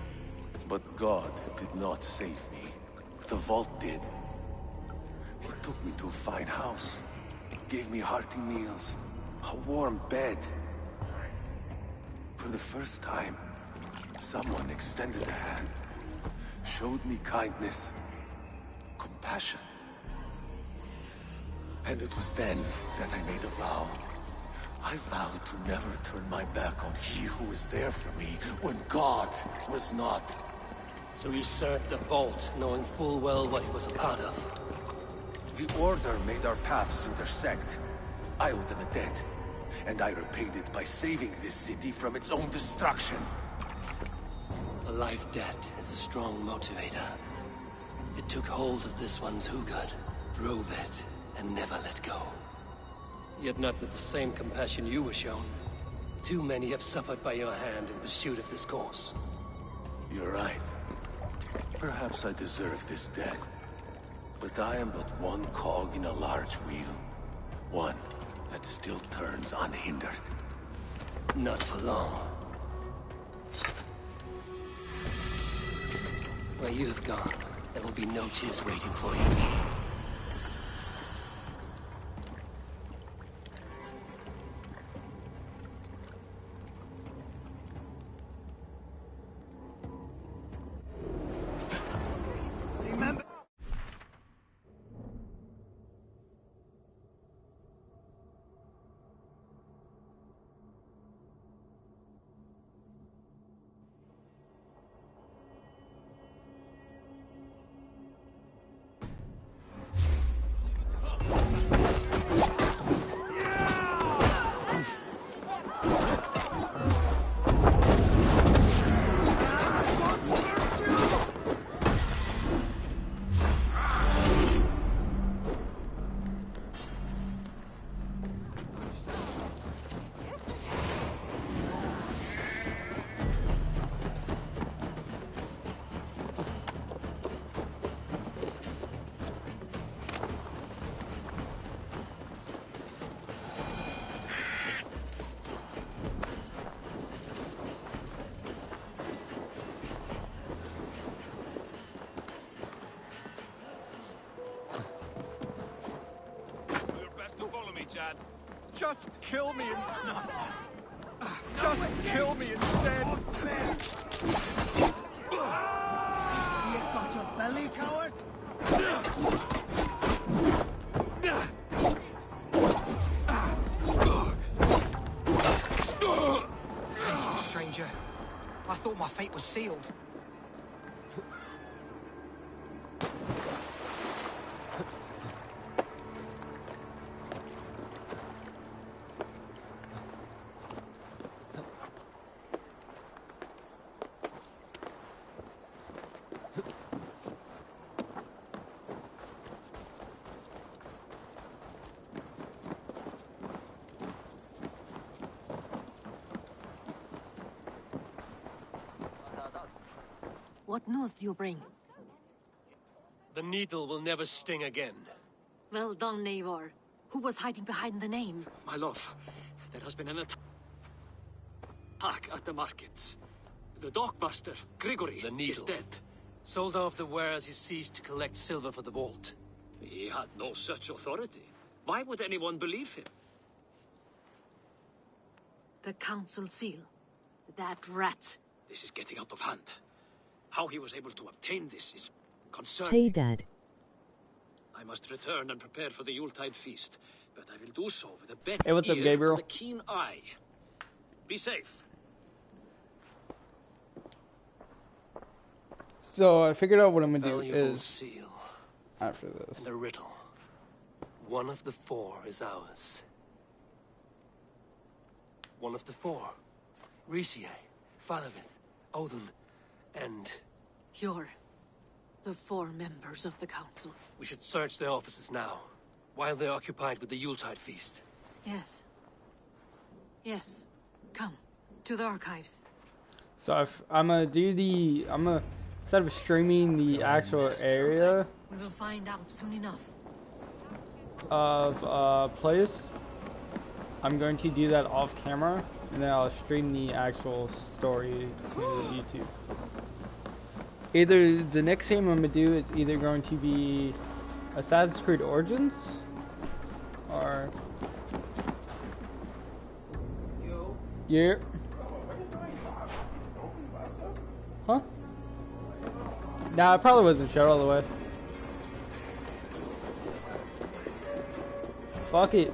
But God did not save me. The vault did. He took me to a fine house, gave me hearty meals, a warm bed. For the first time, someone extended a hand, showed me kindness, compassion. And it was then that I made a vow. I vowed to never turn my back on he who was there for me when God was not. So you served the Vault, knowing full well what it was a part of. The Order made our paths intersect. I owe them a debt, and I repaid it by saving this city from its own destruction. A life debt is a strong motivator. It took hold of this one's Hugad, drove it, and never let go. Yet not with the same compassion you were shown. Too many have suffered by your hand in pursuit of this course. You're right. Perhaps I deserve this death. But I am but one cog in a large wheel. One that still turns unhindered. Not for long. Where you have gone, there will be no tears waiting for you. Just kill me instead. Just kill me instead. You got your belly, coward? Stranger, I thought my fate was sealed. What news do you bring? The needle will never sting again. Well done, Eivor. Who was hiding behind the name? My love, there has been an attack at the markets. The dockmaster, Grigory, The needle. is dead. Sold off the wares he seized to collect silver for the vault. He had no such authority. Why would anyone believe him? The council seal. That rat. This is getting out of hand. How he was able to obtain this is concerning. Hey, Dad. I must return and prepare for the Yuletide feast, but I will do so with a bent Hey, what's up, ear Gabriel? and a keen eye. Be safe. So I figured out what I'm gonna do Valuable is seal. after this. The riddle. One of the four is ours. One of the four. Risie, Falavith, Odin, and... You're the four members of the council. We should search their offices now, while they're occupied with the Yuletide feast. Yes. Yes. Come, to the archives. So I'm gonna do the instead of streaming the actual area We will find out soon enough. of place, I'm going to do that off camera, and then I'll stream the actual story to YouTube. Either the next game I'm gonna do is either going to be Assassin's Creed Origins, or yeah. Huh? Nah, it probably wasn't shut all the way. Fuck it.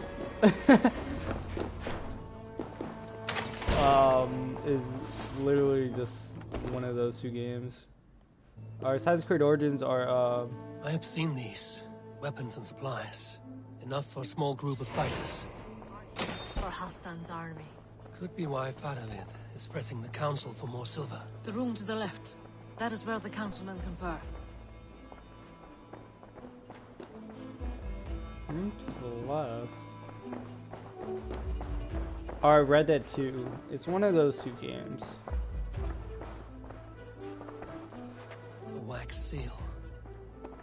It's literally just one of those two games. Our Assassin's Creed Origins are I have seen these. Weapons and supplies. Enough for a small group of fighters. For Halfdan's army. Could be why Faravid is pressing the council for more silver. The room to the left. That is where the councilmen confer. To the left. Oh, I read that too. It's one of those two games. A wax seal.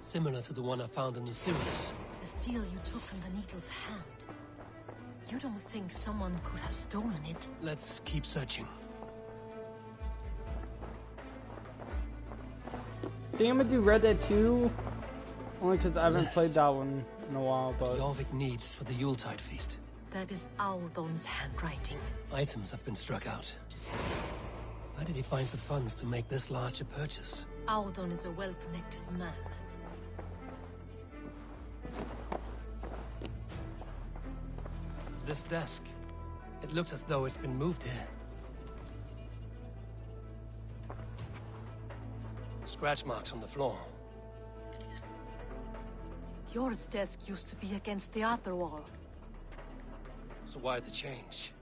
Similar to the one I found in the sewers. The seal you took from the Needle's hand. You don't think someone could have stolen it? Let's keep searching. I think I'm gonna do Red Dead 2. Only because I haven't played that one in a while, but... Jorvik needs for the Yuletide feast. That is Audon's handwriting. Items have been struck out. Where did he find the funds to make this large a purchase? Audon is a well-connected man. This desk. It looks as though it's been moved here. Scratch marks on the floor. Yours desk used to be against the other wall. So why the change?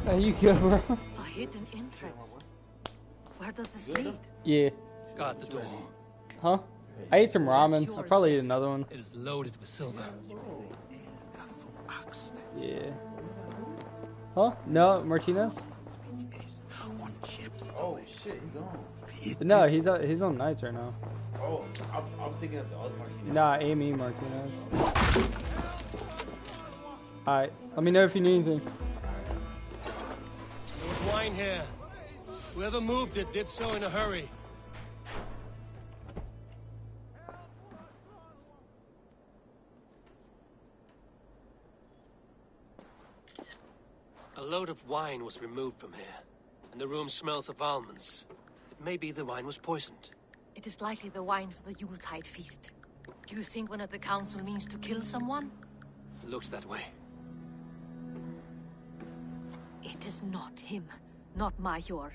There you go, bro. A hidden entrance. Where does this lead? Yeah. Guard the door. Huh? I ate some ramen. I'll probably eat another one. It is loaded with silver. Yeah. Huh? No, Martinez? Oh shit, he gone. No, he's on nights right now. Oh, I was thinking of the other Martinez. Nah, Amy Martinez. Alright, let me know if you need anything. There was wine here. Whoever moved it did so in a hurry. A load of wine was removed from here, and the room smells of almonds. It may be the wine was poisoned. It is likely the wine for the Yuletide feast. Do you think one of the council means to kill someone? Looks that way. It is not him, not Major.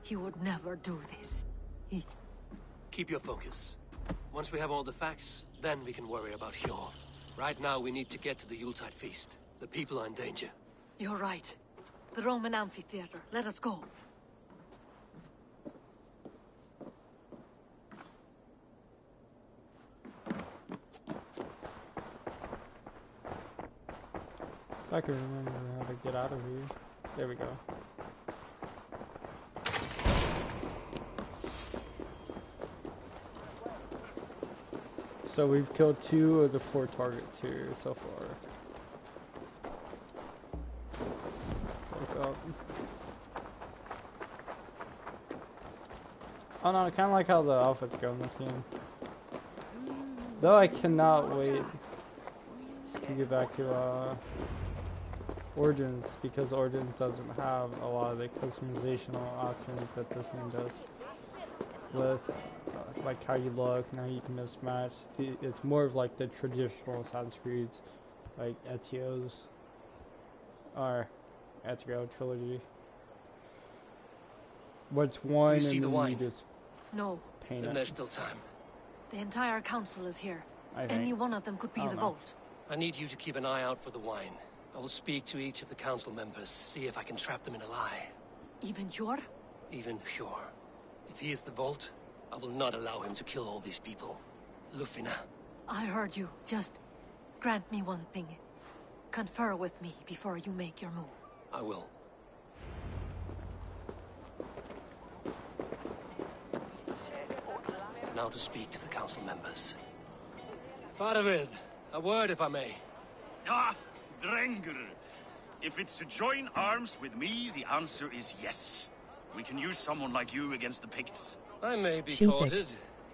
He would never do this. Keep your focus. Once we have all the facts, then we can worry about Hjorv. Right now, we need to get to the Yuletide feast. The people are in danger. You're right. The Roman amphitheater. Let us go. If I can remember how to get out of here. There we go. So we've killed 2 of the 4 targets here so far. Woke up. Oh no, I kinda like how the outfits go in this game. Though I cannot wait to get back to Origins, because Origins doesn't have a lot of the customizational options that this game does. With like how you look and how you can mismatch. It's more of like the traditional Assassin's Creed, like Ezio's or Ezio trilogy. What's one and see the then wine? you just No. paint Then it. there's still time. The entire council is here. I think. Any one of them could be the vault. I need you to keep an eye out for the wine. I will speak to each of the council members, see if I can trap them in a lie. Even Jor? Even Hjor. If he is the vault, I will not allow him to kill all these people. Lufina. I heard you. Just grant me one thing. Confer with me before you make your move. I will. Now to speak to the council members. Faravid, a word if I may. Ah, Drenger. If it's to join arms with me, the answer is yes. We can use someone like you against the Picts. I may be Sheep it. courted,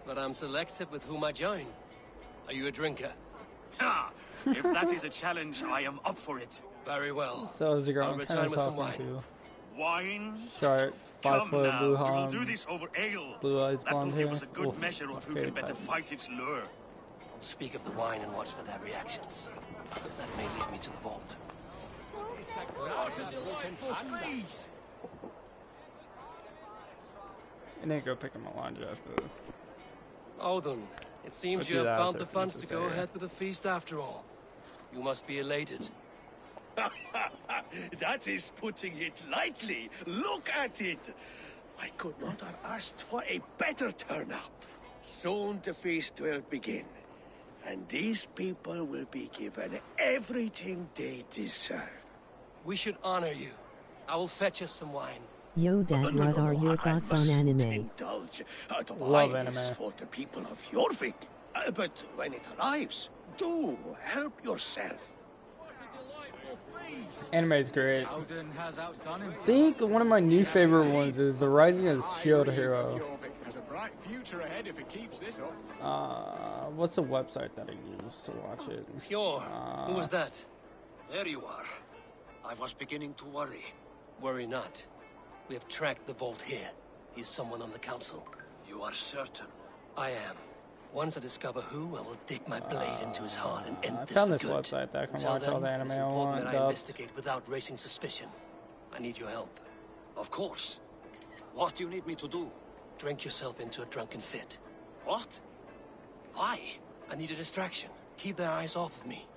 but I'm selective with whom I join. Are you a drinker? Ha! If that is a challenge, I am up for it. Very well. So is the girl I'll I'm return kind of with some talking wine. to. Wine? Short, 5 Come foot, now, blue we will hom, do this over ale. blue eyes, That will blonde give hair. us a good Oof, measure of who very can better tight. fight its lure. Speak of the wine and watch for their reactions. That may lead me to the vault. What a delightful feast! I need to go pick up my lunch after this. Odin, it seems Let's you do have that found after the it funds to finishes go here. ahead with the feast after all. You must be elated. That is putting it lightly. Look at it. I could not have asked for a better turnout. Soon the feast will begin, and these people will be given everything they deserve. We should honor you. I will fetch us some wine. Yo, Dad, what are your thoughts on anime? Indulge. The Love wine is anime. for the people of Jorvik. But when it arrives, do help yourself. Anime is great. Odin has outdone I himself. think one of my new favorite ones is The Rising of the Shield Hero. Jorvik has a bright future ahead if it keeps this up. What's the website that I use to watch it? Pure. Who was that? There you are. I was beginning to worry. Worry not. We have tracked the vault here. He's someone on the council. You are certain? I am. Once I discover who, I will dig my blade into his heart and end I this found for this good. website that I can Until watch all the then, anime it's I important want. that I dubbed. investigate without raising suspicion. I need your help. Of course. What do you need me to do? Drink yourself into a drunken fit. What? Why? I need a distraction. Keep their eyes off of me.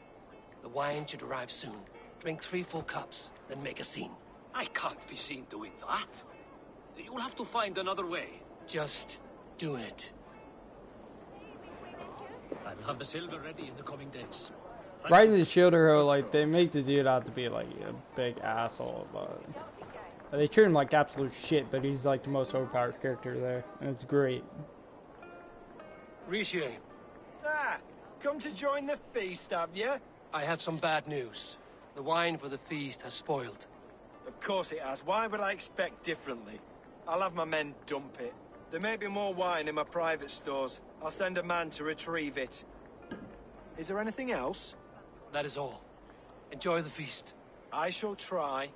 The wine should arrive soon. Drink 3 full cups, then make a scene. I can't be seen doing that. You'll have to find another way. Just do it. I will have the silver ready in the coming days. Thank Rising you. of the Shield Hero, like, they make the dude out to be, like, a big asshole, but they treat him like absolute shit, but he's, like, the most overpowered character there, and it's great. Richier, Ah, come to join the feast, have you? I have some bad news. The wine for the feast has spoiled. Of course it has. Why would I expect differently? I'll have my men dump it. There may be more wine in my private stores. I'll send a man to retrieve it. Is there anything else? That is all. Enjoy the feast. I shall try.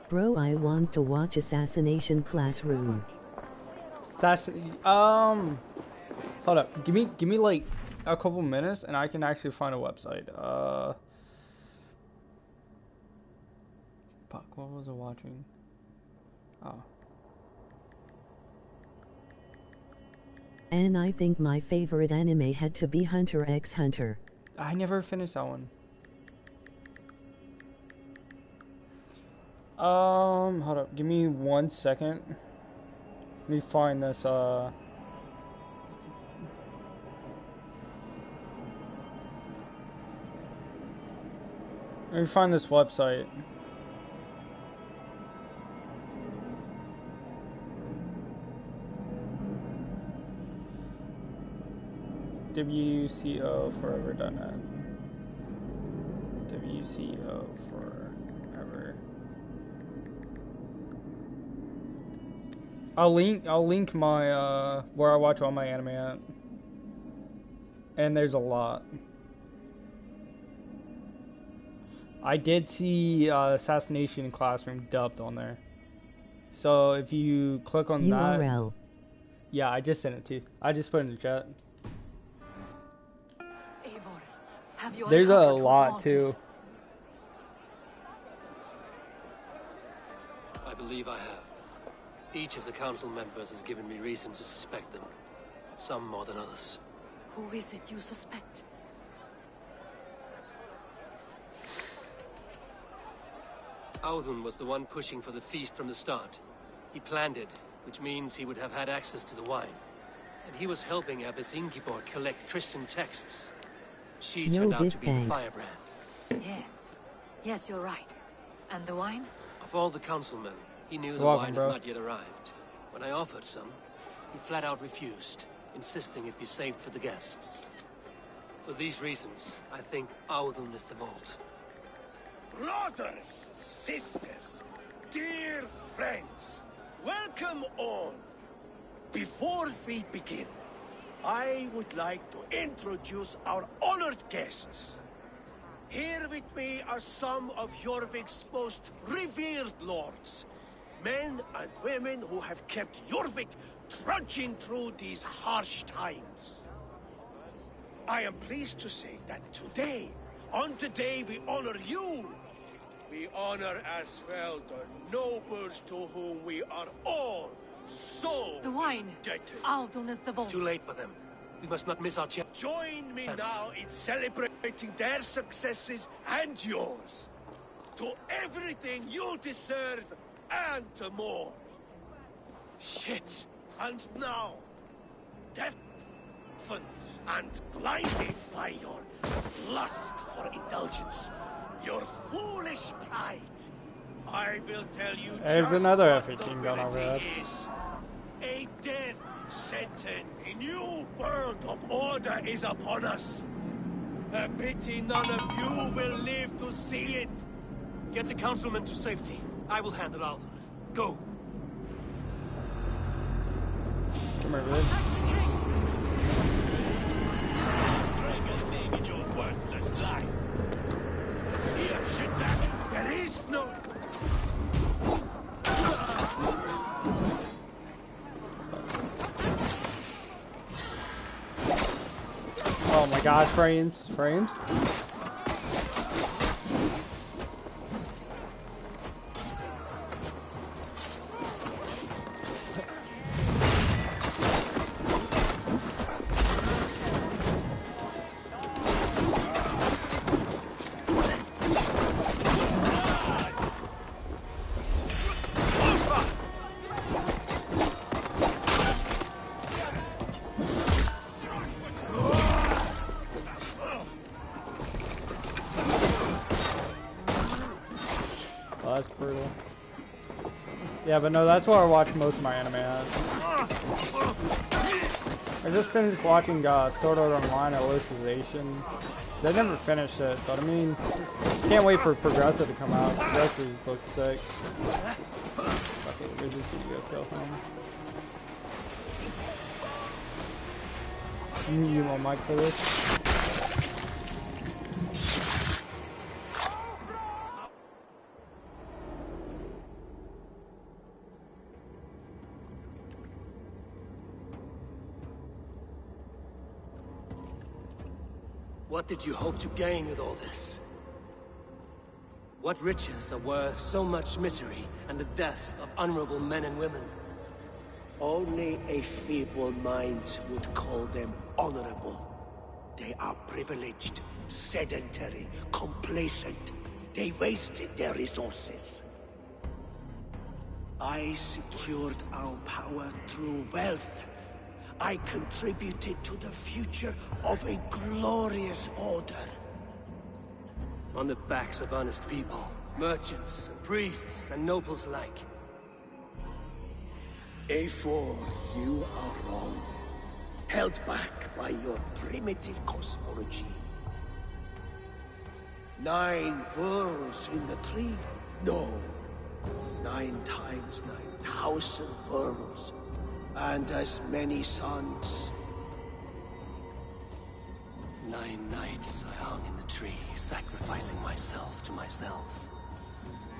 Bro, I want to watch Assassination Classroom. Hold up. Give me like a couple minutes and I can actually find a website. Fuck, what was I watching? Oh. And I think my favorite anime had to be Hunter x Hunter. I never finished that one. Hold up. Give me 1 second. Let me find this, Let me find this website. WCOforever.net. WCO forever. I'll link my where I watch all my anime at. And there's a lot. I did see Assassination Classroom dubbed on there. So if you click on URL. that, yeah, I just sent it to you. I just put it in the chat. Eivor, have you There's a uncovered who lot brought too. this? I believe I have. Each of the council members has given me reason to suspect them. Some more than others. Who is it you suspect? Audun was the one pushing for the feast from the start. He planned it, which means he would have had access to the wine. And he was helping Abbess Ingeborg collect Christian texts. She No turned out big to be the thanks. firebrand. Yes. Yes, you're right. And the wine? Of all the councilmen, he knew the Welcome, wine bro. had not yet arrived. When I offered some, he flat out refused, insisting it be saved for the guests. For these reasons, I think Audun is the vault. Brothers, sisters, dear friends, welcome all. Before we begin, I would like to introduce our honored guests. Here with me are some of Jorvik's most revered lords, men and women who have kept Jorvik trudging through these harsh times. I am pleased to say that today, on the day we honor you, We honor as well the nobles to whom we are all so The wine. indebted. Aldon is the vault. Too late for them. We must not miss our chance. Join me now in celebrating their successes and yours. To everything you deserve and to more. Shit! And now, deafened and blinded by your lust for indulgence, your foolish pride, I will tell you There's just another what F-18 gun over nobility us. is. A death sentence. A new world of order is upon us. A pity none of you will live to see it. Get the councilman to safety. I will handle Alden. Go. Come here, bitch. Your worthless life. Here, Shitzak. There is no... Oh my god, frames. Frames? Oh, that's brutal. Yeah, but no, that's where I watch most of my anime at. I just finished watching Sword Art Online Alicization. I never finished it, but I mean, can't wait for Progressive to come out. Progressive looks sick. Fuck it, we just need to go kill him. You want mic for this? What did you hope to gain with all this? What riches are worth so much misery and the deaths of honorable men and women? Only a feeble mind would call them honorable. They are privileged, sedentary, complacent. They wasted their resources. I secured our power through wealth. I contributed to the future of a glorious order. On the backs of honest people, merchants, and priests, and nobles alike. A4, you are wrong. Held back by your primitive cosmology. 9 worlds in the tree? No. 9 times 9,000 worlds. And as many suns. 9 nights I hung in the tree, sacrificing myself to myself.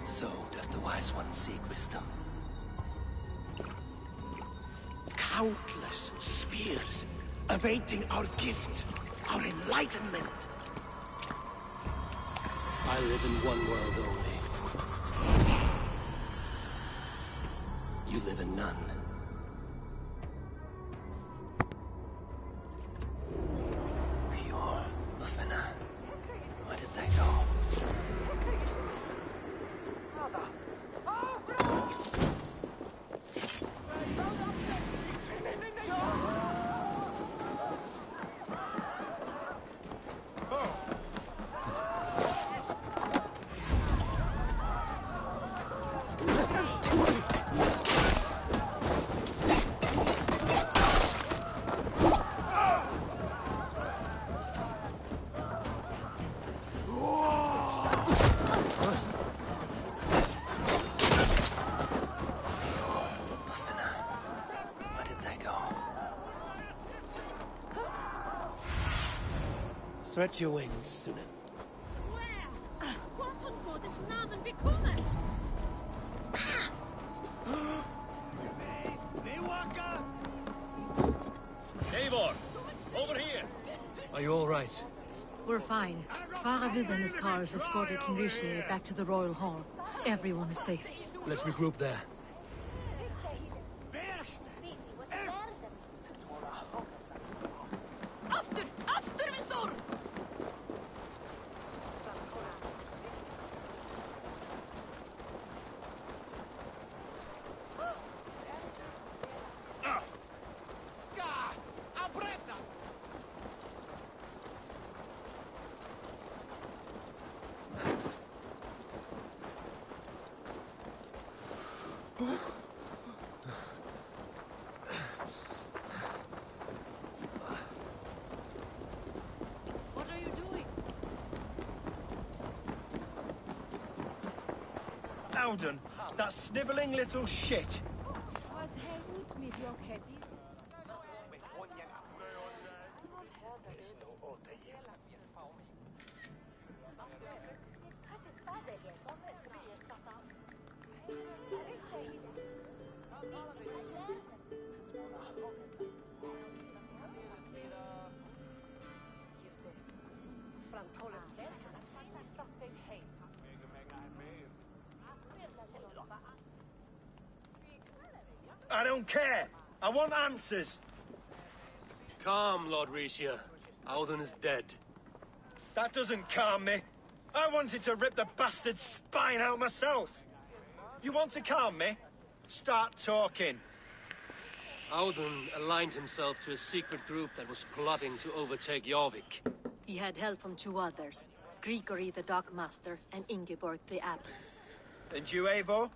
So does the wise one seek wisdom. Countless spheres, awaiting our gift, our enlightenment. I live in one world only. You live in none. Pure Lufina. Where did they go? Stretch your wings, Sunan. What on God is Namen bekommen? Eivor, over here. Are you all right? We're fine. Faravid and his cars escorted King Rishi back to the Royal Hall. Everyone is safe. Let's regroup there. After Ventur! What are you doing? Alden, that snivelling little shit. I don't care. I want answers. Calm, Lord Rishia. Audun is dead. That doesn't calm me. I wanted to rip the bastard's spine out myself. You want to calm me? Start talking. Audun aligned himself to a secret group that was plotting to overtake Jorvik. He had help from two others. Grigory the Dockmaster and Ingeborg the Abbess. And you, Eivor?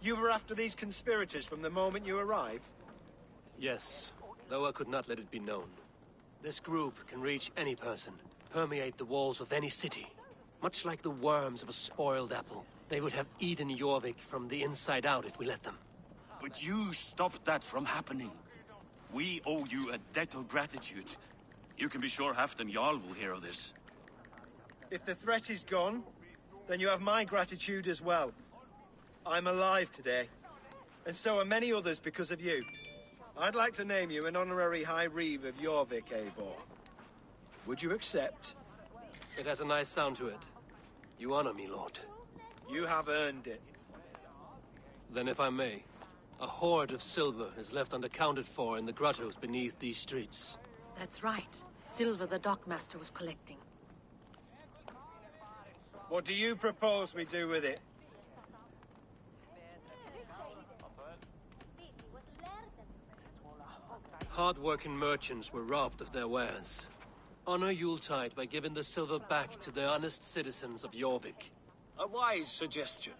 You were after these conspirators from the moment you arrived? Yes, though I could not let it be known. This group can reach any person, permeate the walls of any city. Much like the worms of a spoiled apple. They would have eaten Jorvik from the inside out if we let them. But you stopped that from happening. We owe you a debt of gratitude. You can be sure Halfdan Jarl will hear of this. If the threat is gone, then you have my gratitude as well. I'm alive today, and so are many others because of you. I'd like to name you an honorary High Reeve of Jorvik, Eivor. Would you accept? It has a nice sound to it. You honor me, Lord. You have earned it. Then if I may, a hoard of silver is left unaccounted for in the grottos beneath these streets. That's right. Silver the Dockmaster was collecting. What do you propose we do with it? Hard-working merchants were robbed of their wares. Honor Yuletide by giving the silver back to the honest citizens of Jorvik. A wise suggestion.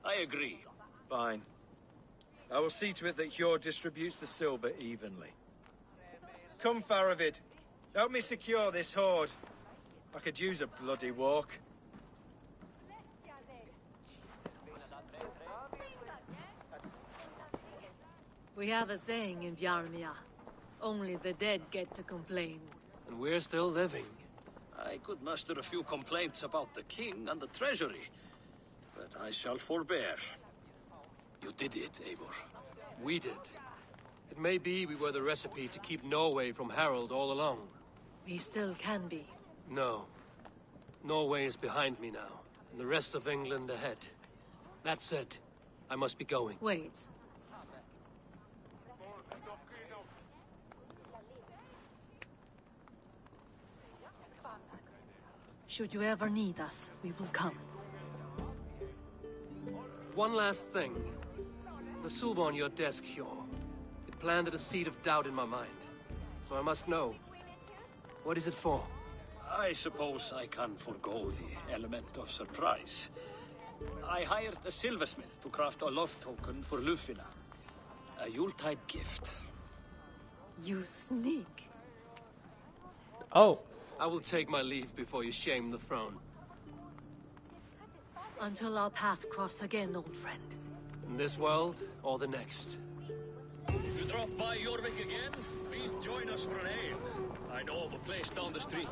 I agree. Fine. I will see to it that Hjord distributes the silver evenly. Come, Faravid. Help me secure this hoard. I could use a bloody walk. We have a saying in Bjarmia. Only the dead get to complain. And we're still living. I could muster a few complaints about the king and the treasury, but I shall forbear. You did it, Eivor. We did. It may be we were the recipe to keep Norway from Harald all along. We still can be. No. Norway is behind me now, and the rest of England ahead. That said, I must be going. Wait. Should you ever need us, we will come. One last thing. The silver on your desk, Hjord. It planted a seed of doubt in my mind. So I must know. What is it for? I suppose I can forego the element of surprise. I hired a silversmith to craft a love token for Lufina. A Yuletide gift. You sneak. Oh. I will take my leave before you shame the throne. Until our paths cross again, old friend. In this world, or the next. If you drop by Jorvik again, please join us for an ale. I know of a place down the street.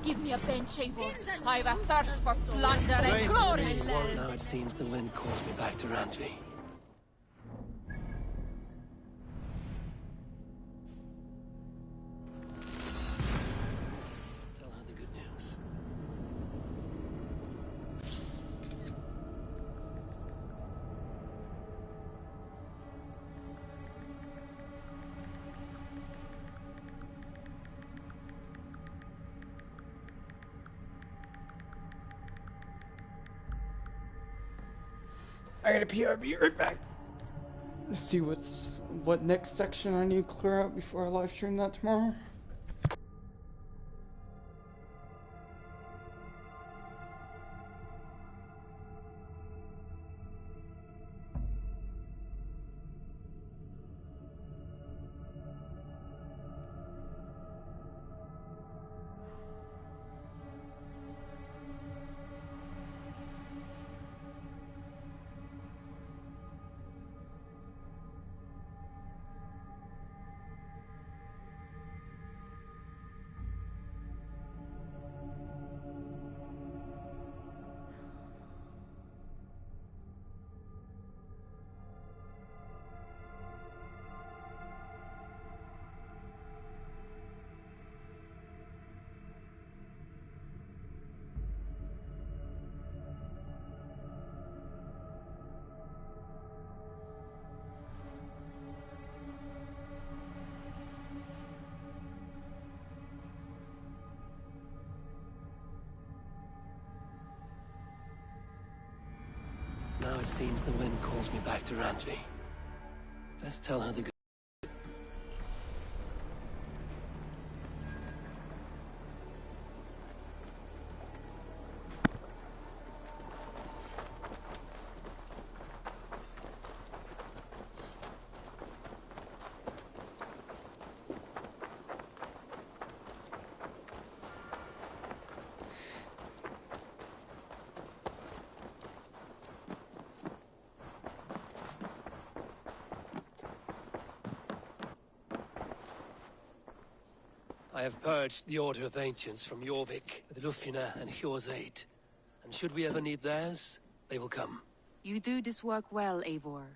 Give me a bench, Eivor. I've a thirst for plunder and glory. Now it seems the wind calls me back to Randvi. I gotta pee. I'll be right back. Let's see what next section I need to clear out before I live stream that tomorrow. Now it seems the wind calls me back to Randvi. Best tell her the good. I have purged the Order of Ancients from Jorvik, with Lufina and Hjor's aid. And should we ever need theirs, they will come. You do this work well, Eivor.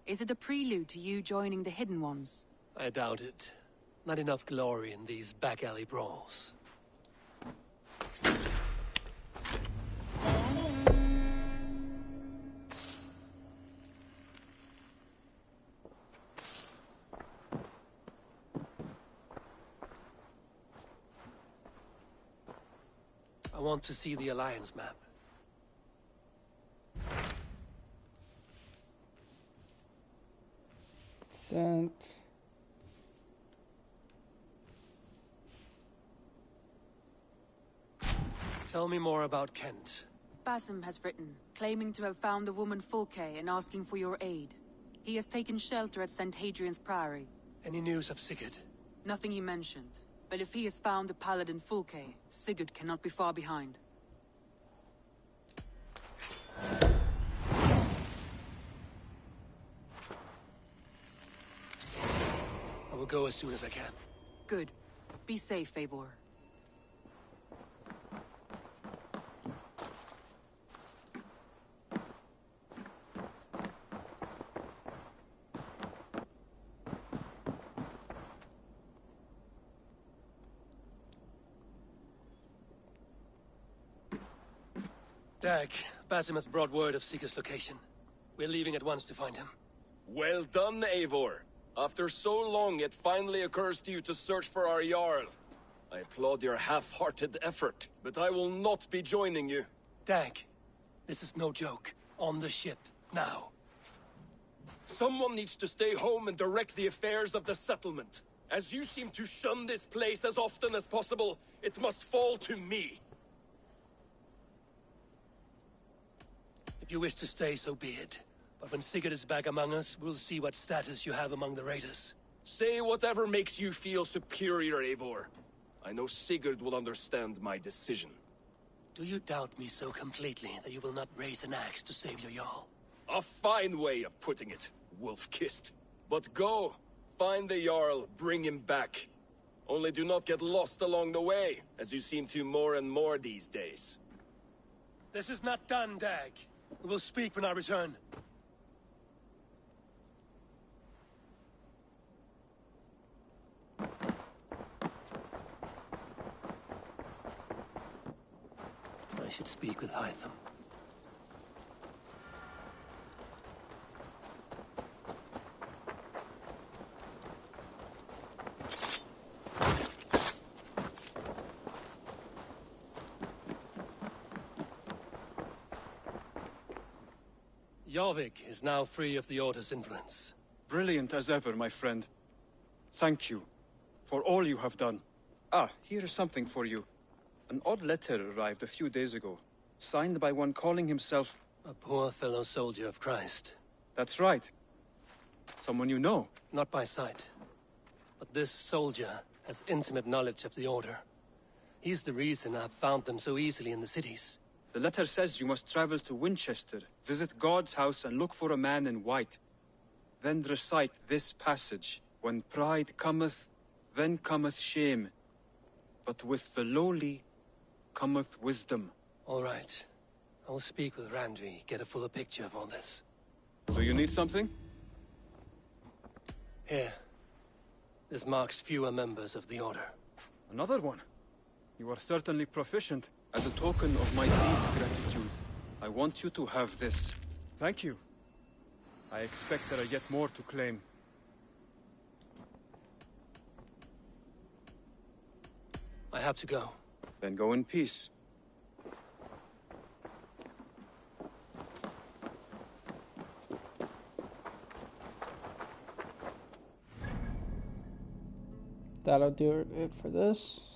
Is it a prelude to you joining the Hidden Ones? I doubt it. Not enough glory in these back-alley brawls. I want to see the Alliance map. Sent. Tell me more about Kent. Basim has written, claiming to have found the woman Fulke and asking for your aid. He has taken shelter at St. Hadrian's Priory. Any news of Sigurd? Nothing he mentioned. But if he has found the paladin Fulke, Sigurd cannot be far behind. I will go as soon as I can. Good. Be safe, Eivor. Dag, Basim has brought word of Sigurd's location. We're leaving at once to find him. Well done, Eivor. After so long, it finally occurs to you to search for our Jarl. I applaud your half-hearted effort, but I will not be joining you. Dag, this is no joke. On the ship, now. Someone needs to stay home and direct the affairs of the settlement. As you seem to shun this place as often as possible, it must fall to me. If you wish to stay, so be it. But when Sigurd is back among us, we'll see what status you have among the raiders. Say whatever makes you feel superior, Eivor. I know Sigurd will understand my decision. Do you doubt me so completely that you will not raise an axe to save your Jarl? A fine way of putting it, wolf-kissed. But go, find the Jarl, bring him back. Only do not get lost along the way, as you seem to more and more these days. This is not done, Dag. We will speak when I return. I should speak with Hytham. Jorvik is now free of the Order's influence. Brilliant as ever, my friend. Thank you for all you have done. Ah, here is something for you. An odd letter arrived a few days ago, signed by one calling himself... A poor fellow soldier of Christ. That's right. Someone you know. Not by sight. But this soldier has intimate knowledge of the Order. He's the reason I've found them so easily in the cities. The letter says you must travel to Winchester, visit God's house and look for a man in white. Then recite this passage. When pride cometh, then cometh shame. But with the lowly cometh wisdom. All right. I will speak with Randri, get a fuller picture of all this. So you need something? Here. This marks fewer members of the Order. Another one? You are certainly proficient. As a token of my deep gratitude, I want you to have this. Thank you. I expect there are yet more to claim. I have to go. Then go in peace. That'll do it for this.